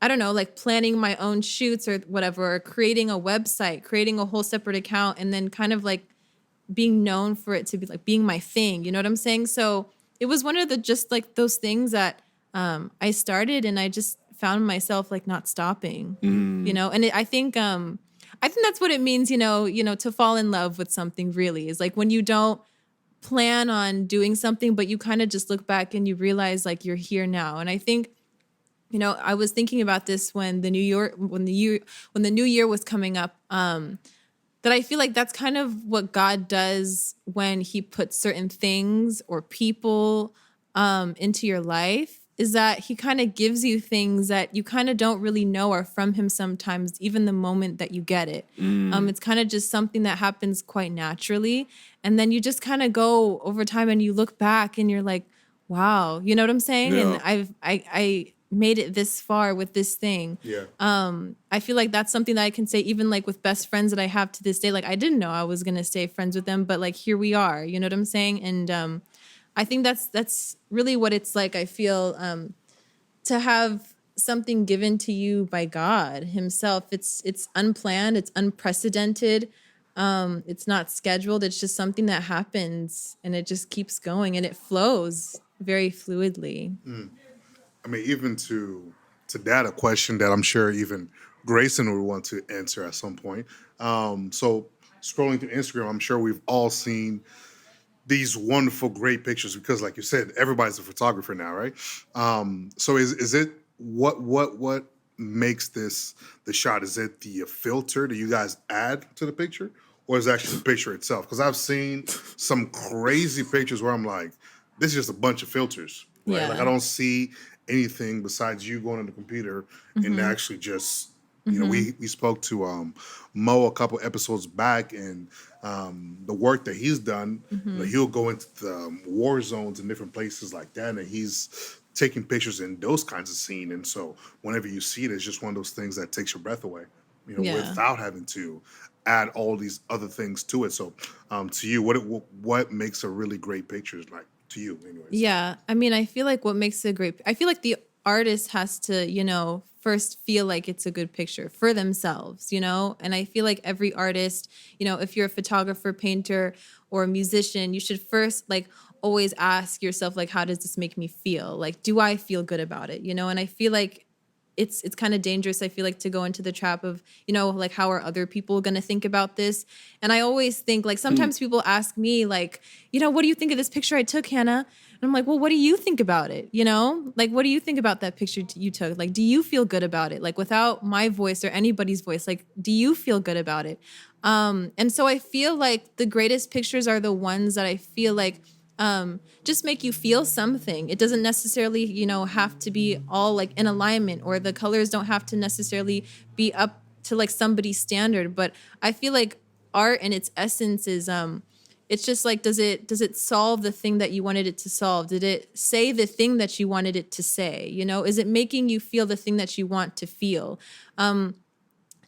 I don't know, like planning my own shoots or whatever, or creating a website, creating a whole separate account, and then kind of like being known for it to be like being my thing. You know what I'm saying? So it was one of the just like those things that I started and I just found myself like not stopping, and I think that's what it means, to fall in love with something really is like when you don't plan on doing something, but you kind of just look back and you realize like you're here now. And I think, I was thinking about this when the new year was coming up, that I feel like that's kind of what God does when he puts certain things or people into your life, is that he kind of gives you things that you kind of don't really know are from him sometimes, even the moment that you get it. It's kind of just something that happens quite naturally. And then you just kind of go over time and you look back and you're like, wow, you know what I'm saying? Yeah. And I made it this far with this thing. Yeah. I feel like that's something that I can say even like with best friends that I have to this day. Like I didn't know I was going to stay friends with them, but like here we are, you know what I'm saying? And I think that's really what it's like. I feel to have something given to you by God himself. It's unplanned, it's unprecedented. It's not scheduled. It's just something that happens and it just keeps going and it flows very fluidly. I mean, even to that, a question that I'm sure even Grayson would want to answer at some point. So scrolling through Instagram, I'm sure we've all seen these wonderful, great pictures because, like you said, everybody's a photographer now, right? So is it what makes this the shot? Is it the filter that you guys add to the picture, or is it actually the picture itself? Because I've seen some crazy pictures where I'm like, this is just a bunch of filters, right? Yeah. Like I don't see anything besides you going on the computer and actually just. You know, we spoke to Mo a couple episodes back, and the work that he's done. You know, he'll go into the war zones and different places like that, and he's taking pictures in those kinds of scene. And so, whenever you see it, it's just one of those things that takes your breath away. You know, Yeah. without having to add all these other things to it. So, to you, what makes a really great picture? Like to you, anyways. Yeah. I mean, I feel like what makes it great, I feel like the artist has to, first feel like it's a good picture for themselves, And I feel like every artist, if you're a photographer, painter, or a musician, you should first like always ask yourself, like, how does this make me feel? Like, do I feel good about it? And I feel like it's kind of dangerous, I feel like, to go into the trap of, like, how are other people going to think about this? And I always think, like, sometimes people ask me, like, what do you think of this picture I took, Hannah? And I'm like, well, what do you think about it? Like, what do you think about that picture you took? Like, do you feel good about it? Like, without my voice or anybody's voice, like, do you feel good about it? And so I feel like the greatest pictures are the ones that I feel like just make you feel something. It doesn't necessarily, have to be all like in alignment, or the colors don't have to necessarily be up to like somebody's standard. But I feel like art in its essence is it's just like, does it solve the thing that you wanted it to solve? Did it say the thing that you wanted it to say? Is it making you feel the thing that you want to feel? And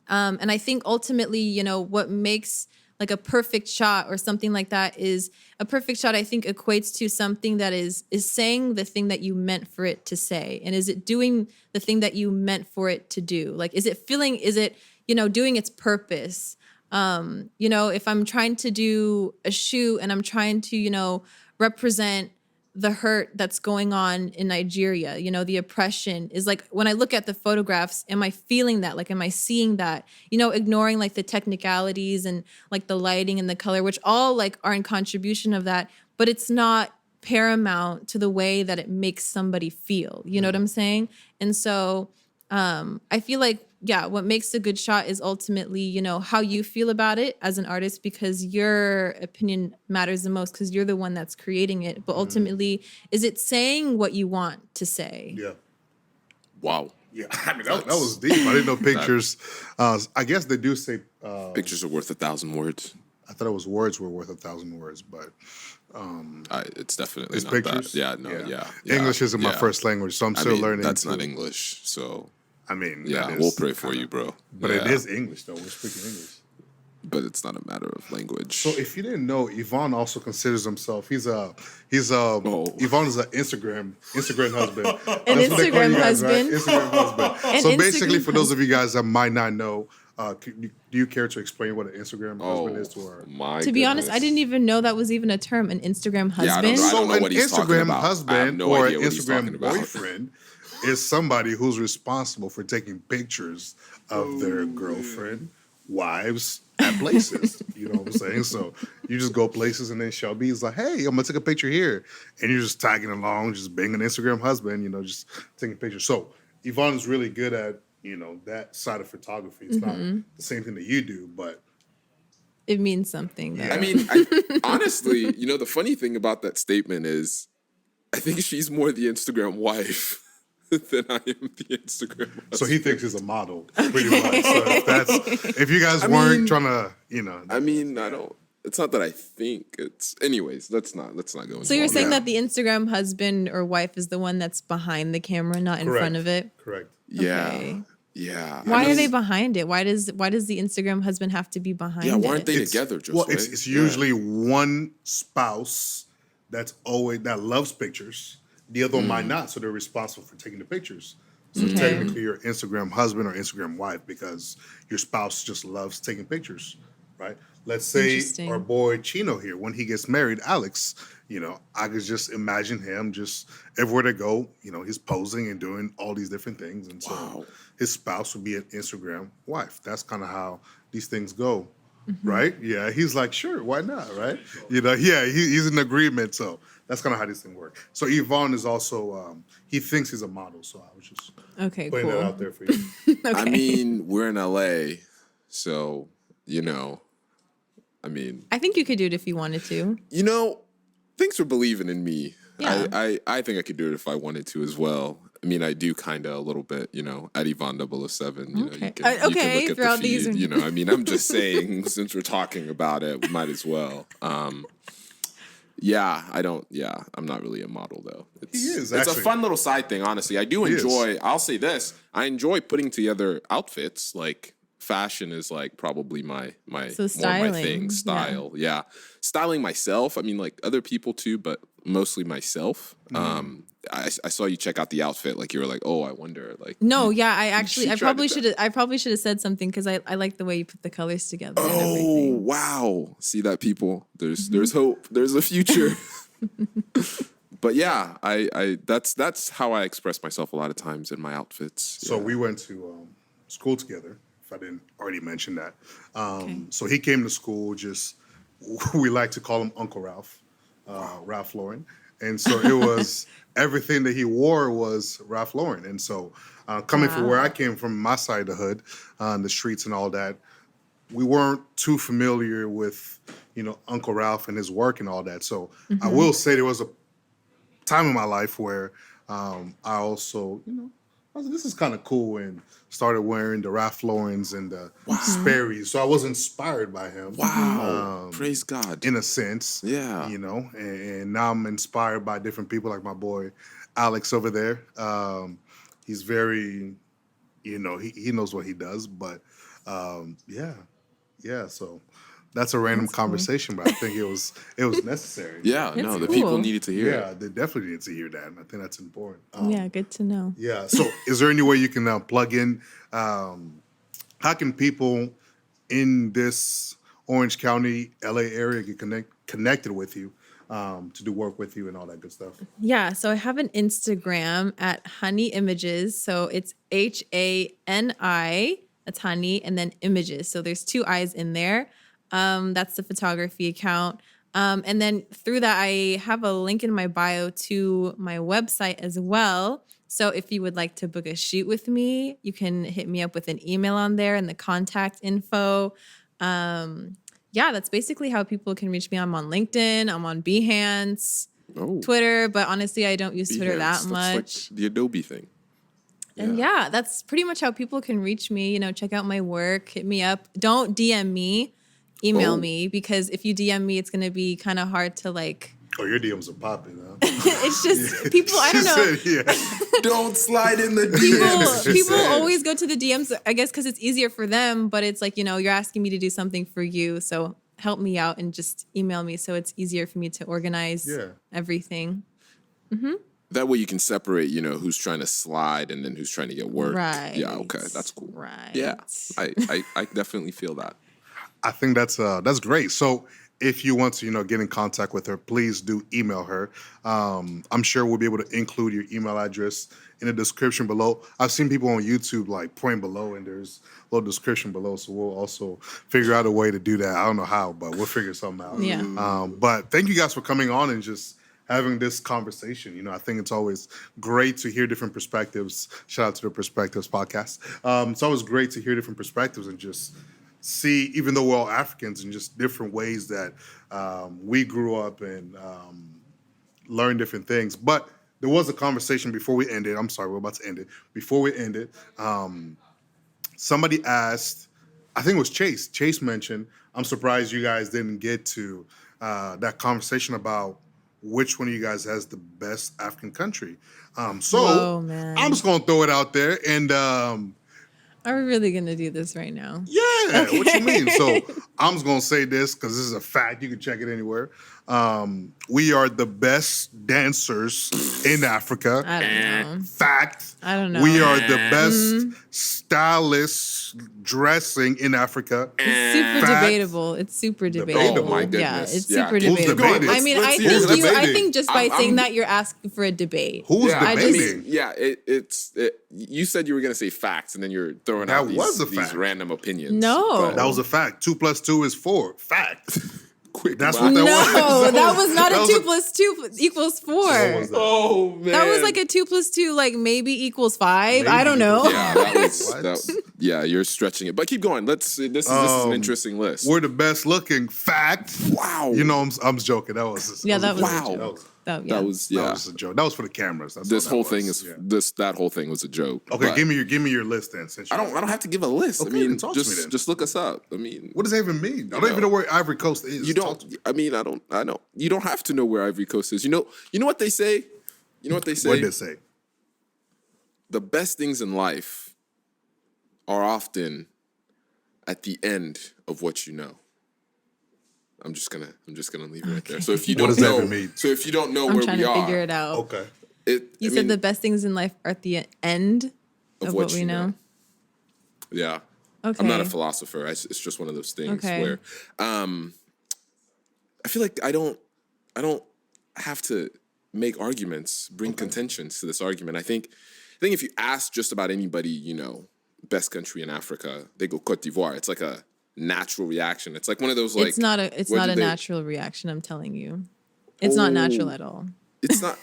I think ultimately, what makes like a perfect shot or something like that is a perfect shot, I think, equates to something that is saying the thing that you meant for it to say. And is it doing the thing that you meant for it to do? Like, is it doing its purpose? If I'm trying to do a shoot and I'm trying to, represent the hurt that's going on in Nigeria, the oppression is like, when I look at the photographs, am I feeling that? Like, am I seeing that, ignoring like the technicalities and like the lighting and the color, which all like are in contribution of that, but it's not paramount to the way that it makes somebody feel, you know what I'm saying? And so, I feel like, yeah, what makes a good shot is ultimately, how you feel about it as an artist, because your opinion matters the most because you're the one that's creating it. But ultimately, is it saying what you want to say? Yeah. Wow. Yeah, I mean that was deep. I didn't know pictures. I guess they do say Pictures are worth 1,000 words. I thought it was words were worth 1,000 words, but It's definitely it's not pictures. that. Yeah, no, yeah. English isn't my first language, so I'm still learning. That's not English, so I mean, yeah, that we'll is pray for kinda- you, bro. But Yeah. it is English, though. We're speaking English. But it's not a matter of language. So if you didn't know, Yvann also considers himself. Yvann is an Instagram husband. An That's what they call Instagram you guys, right? husband. Instagram husband. An So basically, Instagram for those of you guys that might not know, do you care to explain what an Instagram husband is to our? My To be honest, I goodness. didn't even know that was even a term, an Instagram Yeah, I don't husband. know. I So don't know an what he's talking Instagram about. I have husband no or idea an what he's talking Instagram about. boyfriend is somebody who's responsible for taking pictures of their girlfriend, wives at places. You know what I'm saying? So you just go places, and then Shelby's like, "Hey, I'm gonna take a picture here," and you're just tagging along, just being an Instagram husband. Just taking pictures. So Yvonne's really good at that side of photography. It's not the same thing that you do, but It means something, though. Yeah. I mean, honestly, the funny thing about that statement is, I think she's more the Instagram wife than I am the Instagram husband. so he thinks he's a model, pretty much. So if you guys weren't trying to, I mean, I don't. It's not that I think it's. Anyways, let's not go into. So you're all saying that. that the Instagram husband or wife is the one that's behind the camera, not in Correct. front of it? Correct. Yeah, Okay. yeah. Why are they behind it? Why does the Instagram husband have to be behind Yeah, it? why aren't they It's- together? Josue? Well, it's usually one spouse that loves pictures. The other one might not, so they're responsible for taking the pictures. So technically, you're Instagram husband or Instagram wife because your spouse just loves taking pictures, right? Let's say Interesting. our boy Chino here, when he gets married, Alex, I could just imagine him just everywhere they go, he's posing and doing all these different things. And so his spouse would be an Instagram wife. That's kind of how these things go. right? Yeah, he's like, sure, why not, right? He's in agreement. So that's kind of how this thing works. So Yvonne is also, he thinks he's a model. So I was just Okay, putting cool. that out there for you. Okay. I mean, we're in LA, so, I mean, I think you could do it if you wanted to. thanks for believing in me. Yeah. I think I could do it if I wanted to as well. I mean, I do kind of a little bit, at Yvonne 007. Okay. You can Okay, look at throughout the these- feed. I mean, I'm just saying, since we're talking about it, we might as well. I'm not really a model though. It's a actually. fun little side thing, honestly. I do He is. enjoy. I'll say this: I enjoy putting together outfits. Like fashion is like probably my So more my styling, thing. yeah. Style, yeah. Styling myself. I mean, like other people too, but mostly myself. I saw you check out the outfit. Like you were like, oh, I wonder. Like No, yeah, I tried probably to- should have said something because I like the way you put the colors together. And Oh everything. wow! See that, people? There's hope. There's a future. But yeah, I that's how I express myself a lot of times in my outfits. So we went to school together, if I didn't already mention that. Okay. So he came to school we like to call him Uncle Ralph, Ralph Lauren. And so it was, everything that he wore was Ralph Lauren. And so coming from where I came from, my side of the hood, the streets and all that, we weren't too familiar with, Uncle Ralph and his work and all that. So I will say there was a time in my life where I also, I was like, this is kind of cool, and started wearing the Ralph Laurens and the Sperry's. So I was inspired by him. Wow! Praise God. In a sense. Yeah. And now I'm inspired by different people like my boy Alex over there. He's very, he knows what he does, but so that's a random conversation, but I think it was necessary. Yeah, It's no, the cool. people needed to hear Yeah, it. they definitely need to hear that, and I think that's important. Yeah, good to know. Yeah. So, is there any way you can plug in? How can people in this Orange County, LA area get connected with you to do work with you and all that good stuff? Yeah, so I have an Instagram at Honey Images. So it's HANI, that's Honey, and then Images. So there's 2 I's in there. That's the photography account. And then through that, I have a link in my bio to my website as well. So if you would like to book a shoot with me, you can hit me up with an email on there and the contact info. That's basically how people can reach me. I'm on LinkedIn, I'm on Behance, Oh, Twitter, but honestly, I don't use Twitter that Behance, much. that's like the Adobe thing. And that's pretty much how people can reach me. Check out my work, hit me up. Don't DM me, email me, because if you DM me, it's going to be kind of hard to Oh, your DMs are popping, huh? it's just people, I don't know. Don't slide in the DMs. People always go to the DMs, I guess, because it's easier for them, but it's like, you're asking me to do something for you. So help me out and just email me so it's easier for me to organize everything. That way you can separate, who's trying to slide and then who's trying to get work. Right. Yeah, okay, that's cool. Right. Yeah, I definitely feel that. I think that's great. So if you want to, get in contact with her, please do email her. I'm sure we'll be able to include your email address in the description below. I've seen people on YouTube point below, and there's a little description below. So we'll also figure out a way to do that. I don't know how, but we'll figure something out. Yeah. But thank you guys for coming on and just having this conversation. I think it's always great to hear different perspectives. Shout out to the Perspectives podcast. It's always great to hear different perspectives and just see, even though we're all Africans, and just different ways that we grew up and learned different things. But there was a conversation before we ended. I'm sorry, we're about to end it. Before we end it, somebody asked, I think it was Chase. Chase mentioned, I'm surprised you guys didn't get to that conversation about which one of you guys has the best African country. Whoa, man. I'm just going to throw it out there. And Are we really going to do this right now? yeah, what you mean? So I'm just going to say this because this is a fact. You can check it anywhere. We are the best dancers in Africa. I don't know. Fact. I don't know. We are the best stylists dressing in Africa. It's super Fact. debatable. It's super debatable. Oh my Yeah, goodness. it's Yeah. super Who's debatable. debating? I mean, Let's I hear think it. I Debating. think just by saying I'm- that you're asking for a debate. Who's Yeah, debating? yeah, you said you were gonna say facts, and then you're throwing That out was a these fact. random opinions. No. But That was a fact. 2 + 2 is 4. Fact. quick. That's math. what that No, was. that was not That a was 2 + 2 equals 4. What was that? Oh man, That was like a 2 + 2, like maybe equals 5. I Maybe don't know. equals Yeah, that was What? that. Yeah, you're stretching it, but keep going. This is an interesting list. We're the best looking. Fact. Wow. You know, I'm joking. That was Yeah, that was Wow. a joke. Oh, yeah. That was That was a joke. That was for the cameras. That's This all whole that thing was. is Yeah. that whole thing was a joke. Okay, but give me your list then. Since I don't have to give a list. Okay, I mean, then talk to me just then. just look us up. I mean, What does that even mean? I don't even know where Ivory Coast is. you Talk don't. to me. I mean, I know. You don't have to know where Ivory Coast is. You know what they say. You know what they say. What did they say? The best things in life are often at the end of what you know. I'm just gonna leave it right there. So if you What don't does that know, even mean? so if you don't know I'm where trying we to are, figure it out. Okay. You said the best things in life are at the end of what we you know. Yeah. Okay. I'm not a philosopher. It's just one of those things Okay. where I feel like I don't have to make arguments, bring contentions to this argument. I think if you ask just about anybody, best country in Africa, they go Cote d'Ivoire. It's like a natural reaction. It's like one of those like It's not where a do they- natural reaction, I'm telling you. It's not natural at all. It's not.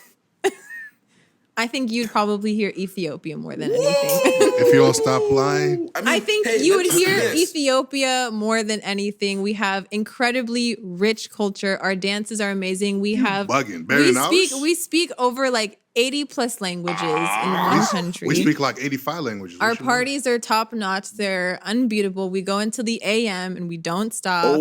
I think you'd probably hear Ethiopia more than anything. If you don't stop lying, I think hey, you would let's do hear this. Ethiopia more than anything. We have incredibly rich culture. Our dances are amazing. We have bugging. Better than ours? we speak over like 80 plus languages in one country. we speak like 85 languages. Our What you mean? parties are top notch. They're unbeatable. We go into the AM and we don't stop.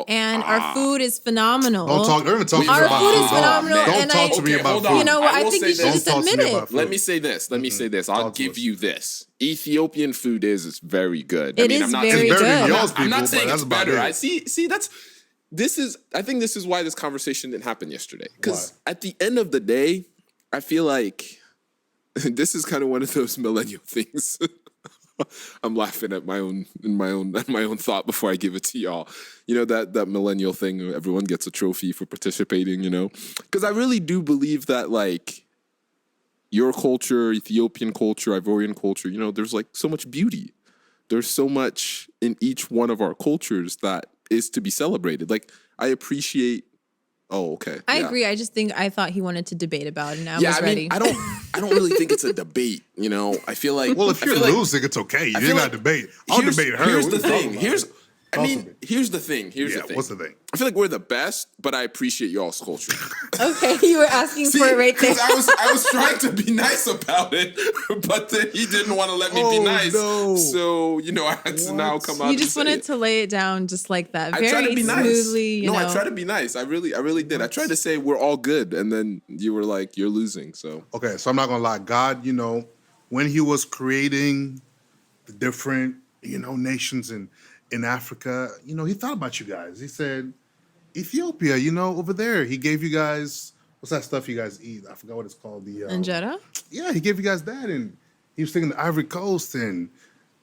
And our food is phenomenal. Don't talk. Don't even talk to me Our about food is food. phenomenal, Don't and talk to me Okay, about hold food. on. You know what? I I will think say you should this. just Don't talk to admit me it. about food. Let me say this. I'll Talk to give us. you this. Ethiopian food is very good. It is very It's better than good. y'all's I'm people, not but saying that's it's about better. it. I see. I think this is why this conversation didn't happen yesterday. Because at the end of the day, I feel like this is kind of one of those millennial things. I'm laughing at my own thought before I give it to y'all. You know that millennial thing where everyone gets a trophy for participating, Because I really do believe that like your culture, Ethiopian culture, Ivorian culture, there's like so much beauty. There's so much in each one of our cultures that is to be celebrated. Like I appreciate. Oh, okay. I yeah. agree. I thought he wanted to debate about it, and I Yeah, was I ready. mean, I don't really think it's a debate. I feel like. Well, if I you're feel like- losing, it's okay. You I did feel not like- debate. I'll debate her. Here's What the are you talking thing. about? Here's Talk to me. here's the thing. Here's Yeah, the thing. what's the thing? I feel like we're the best, but I appreciate y'all's culture. Okay, you were asking for it right there. Because I was trying to be nice about it, but then he didn't want to let me be Oh, nice. no. So I had to now come out. You just and say wanted it. to lay it down just like that, I try very to be nice. smoothly. You know, I try to be nice. I really did. I tried to say we're all good, and then you were like, "You're losing." So Okay, so I'm not gonna lie. God, when He was creating the different, nations in Africa, He thought about you guys. He said, Ethiopia, over there. He gave you guys what's that stuff you guys eat? I forgot what it's called. The Injera. Yeah, He gave you guys that, and He was thinking the Ivory Coast, and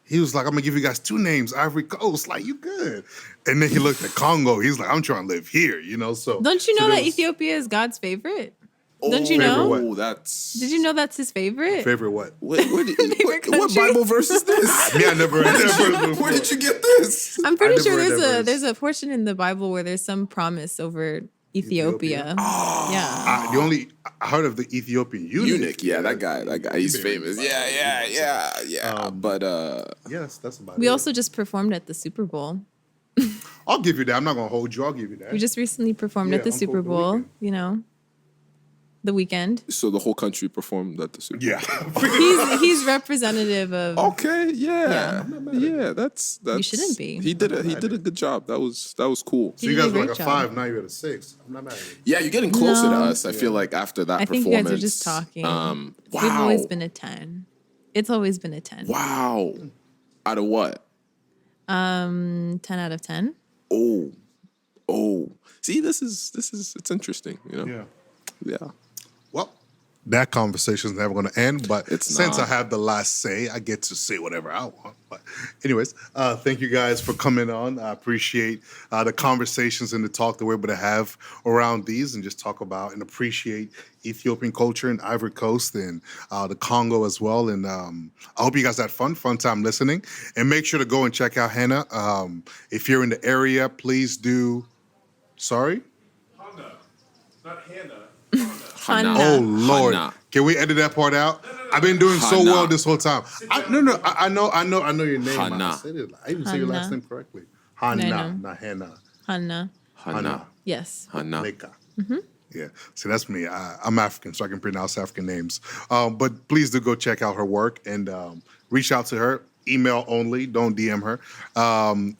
He was like, I'm gonna give you guys 2 names, Ivory Coast. Like, you good. And then He looked at Congo. He's like, I'm trying to live here. So Don't you know so that there was- Ethiopia is God's favorite? Don't you Favorite know? what? Oh, that's. Did you know that's his favorite? Favorite what? What country? Bible verse is this? Me, I never heard it Where did you get this? I'm pretty I sure never read that verse. there's a portion in the Bible where there's some promise over Ethiopia. Yeah. I heard of the Ethiopian eunuch. Yeah, that guy, he's famous. Yeah. But Yeah, that's about it. We also just performed at the Super Bowl. I'll give you that. I'm not gonna hold you. I'll give you that. We just recently performed Yeah, at the I'm Super cool with The Bowl, Weeknd. The weekend. so the whole country performed at the Super Bowl. Yeah. He's representative of Okay, yeah. That's You shouldn't be. He did a good job. That was cool. So you did a guys were great like a job. 5, now you're at a 6. I'm not mad at you. Yeah, you're getting closer to No. us. I feel like after that I think performance. you guys are just talking. Wow. We've always been a 10. It's always been a 10. Wow. Out of what? 10 out of 10. Oh. See, this is it's interesting, Yeah. Yeah. Well, that conversation is never going to end. But It's since not. I have the last say, I get to say whatever I want. But anyways, thank you guys for coming on. I appreciate the conversations and the talk that we're able to have around these and just talk about and appreciate Ethiopian culture and Ivory Coast and the Congo as well. And I hope you guys had fun time listening. And make sure to go and check out Hanna. If you're in the area, please do. Sorry? Hanna, not Hannah. Hanna. Oh Lord! Hanna. Can we edit that part out? I've been doing so Hanna. well this whole time. I know your name. I Hanna. said it. I even say your last Hanna. name correctly. Hanna, No. not Hanna. Hanna. Hanna. Yes. Hanna. Leka. Yeah. See, that's me. I'm African, so I can pronounce African names. But please do go check out her work and reach out to her. Email only. Don't DM her.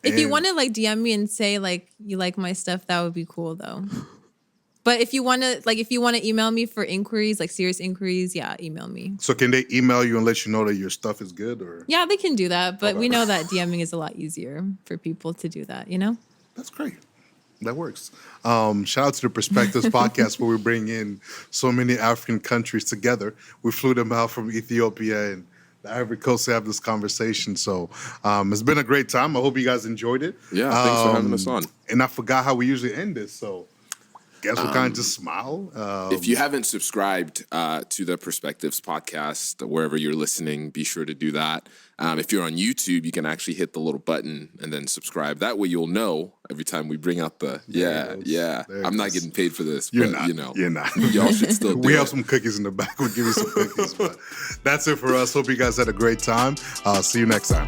If you and- want to like DM me and say like you like my stuff, that would be cool though. But if you want to email me for inquiries, like serious inquiries, yeah, email me. So can they email you and let you know that your stuff is good, or Yeah, they can do that, but Okay. we know that DMing is a lot easier for people to do that, you know? that's great. That works. Shout out to the Perspectives podcast where we bring in so many African countries together. We flew them out from Ethiopia and the Ivory Coast to have this conversation. So it's been a great time. I hope you guys enjoyed it. Yeah, thanks for having us on. And I forgot how we usually end this, so guess we'll kind of just smile. If you haven't subscribed to the Perspectives podcast, wherever you're listening, be sure to do that. If you're on YouTube, you can actually hit the little button and then subscribe. That way you'll know every time we bring out the, There it goes. yeah. There it I'm not goes. getting paid for this, You're but not. you know. You're not. Y'all should still do We it. have some cookies in the back. We'll give you some cookies. But that's it for us. Hope you guys had a great time. See you next time.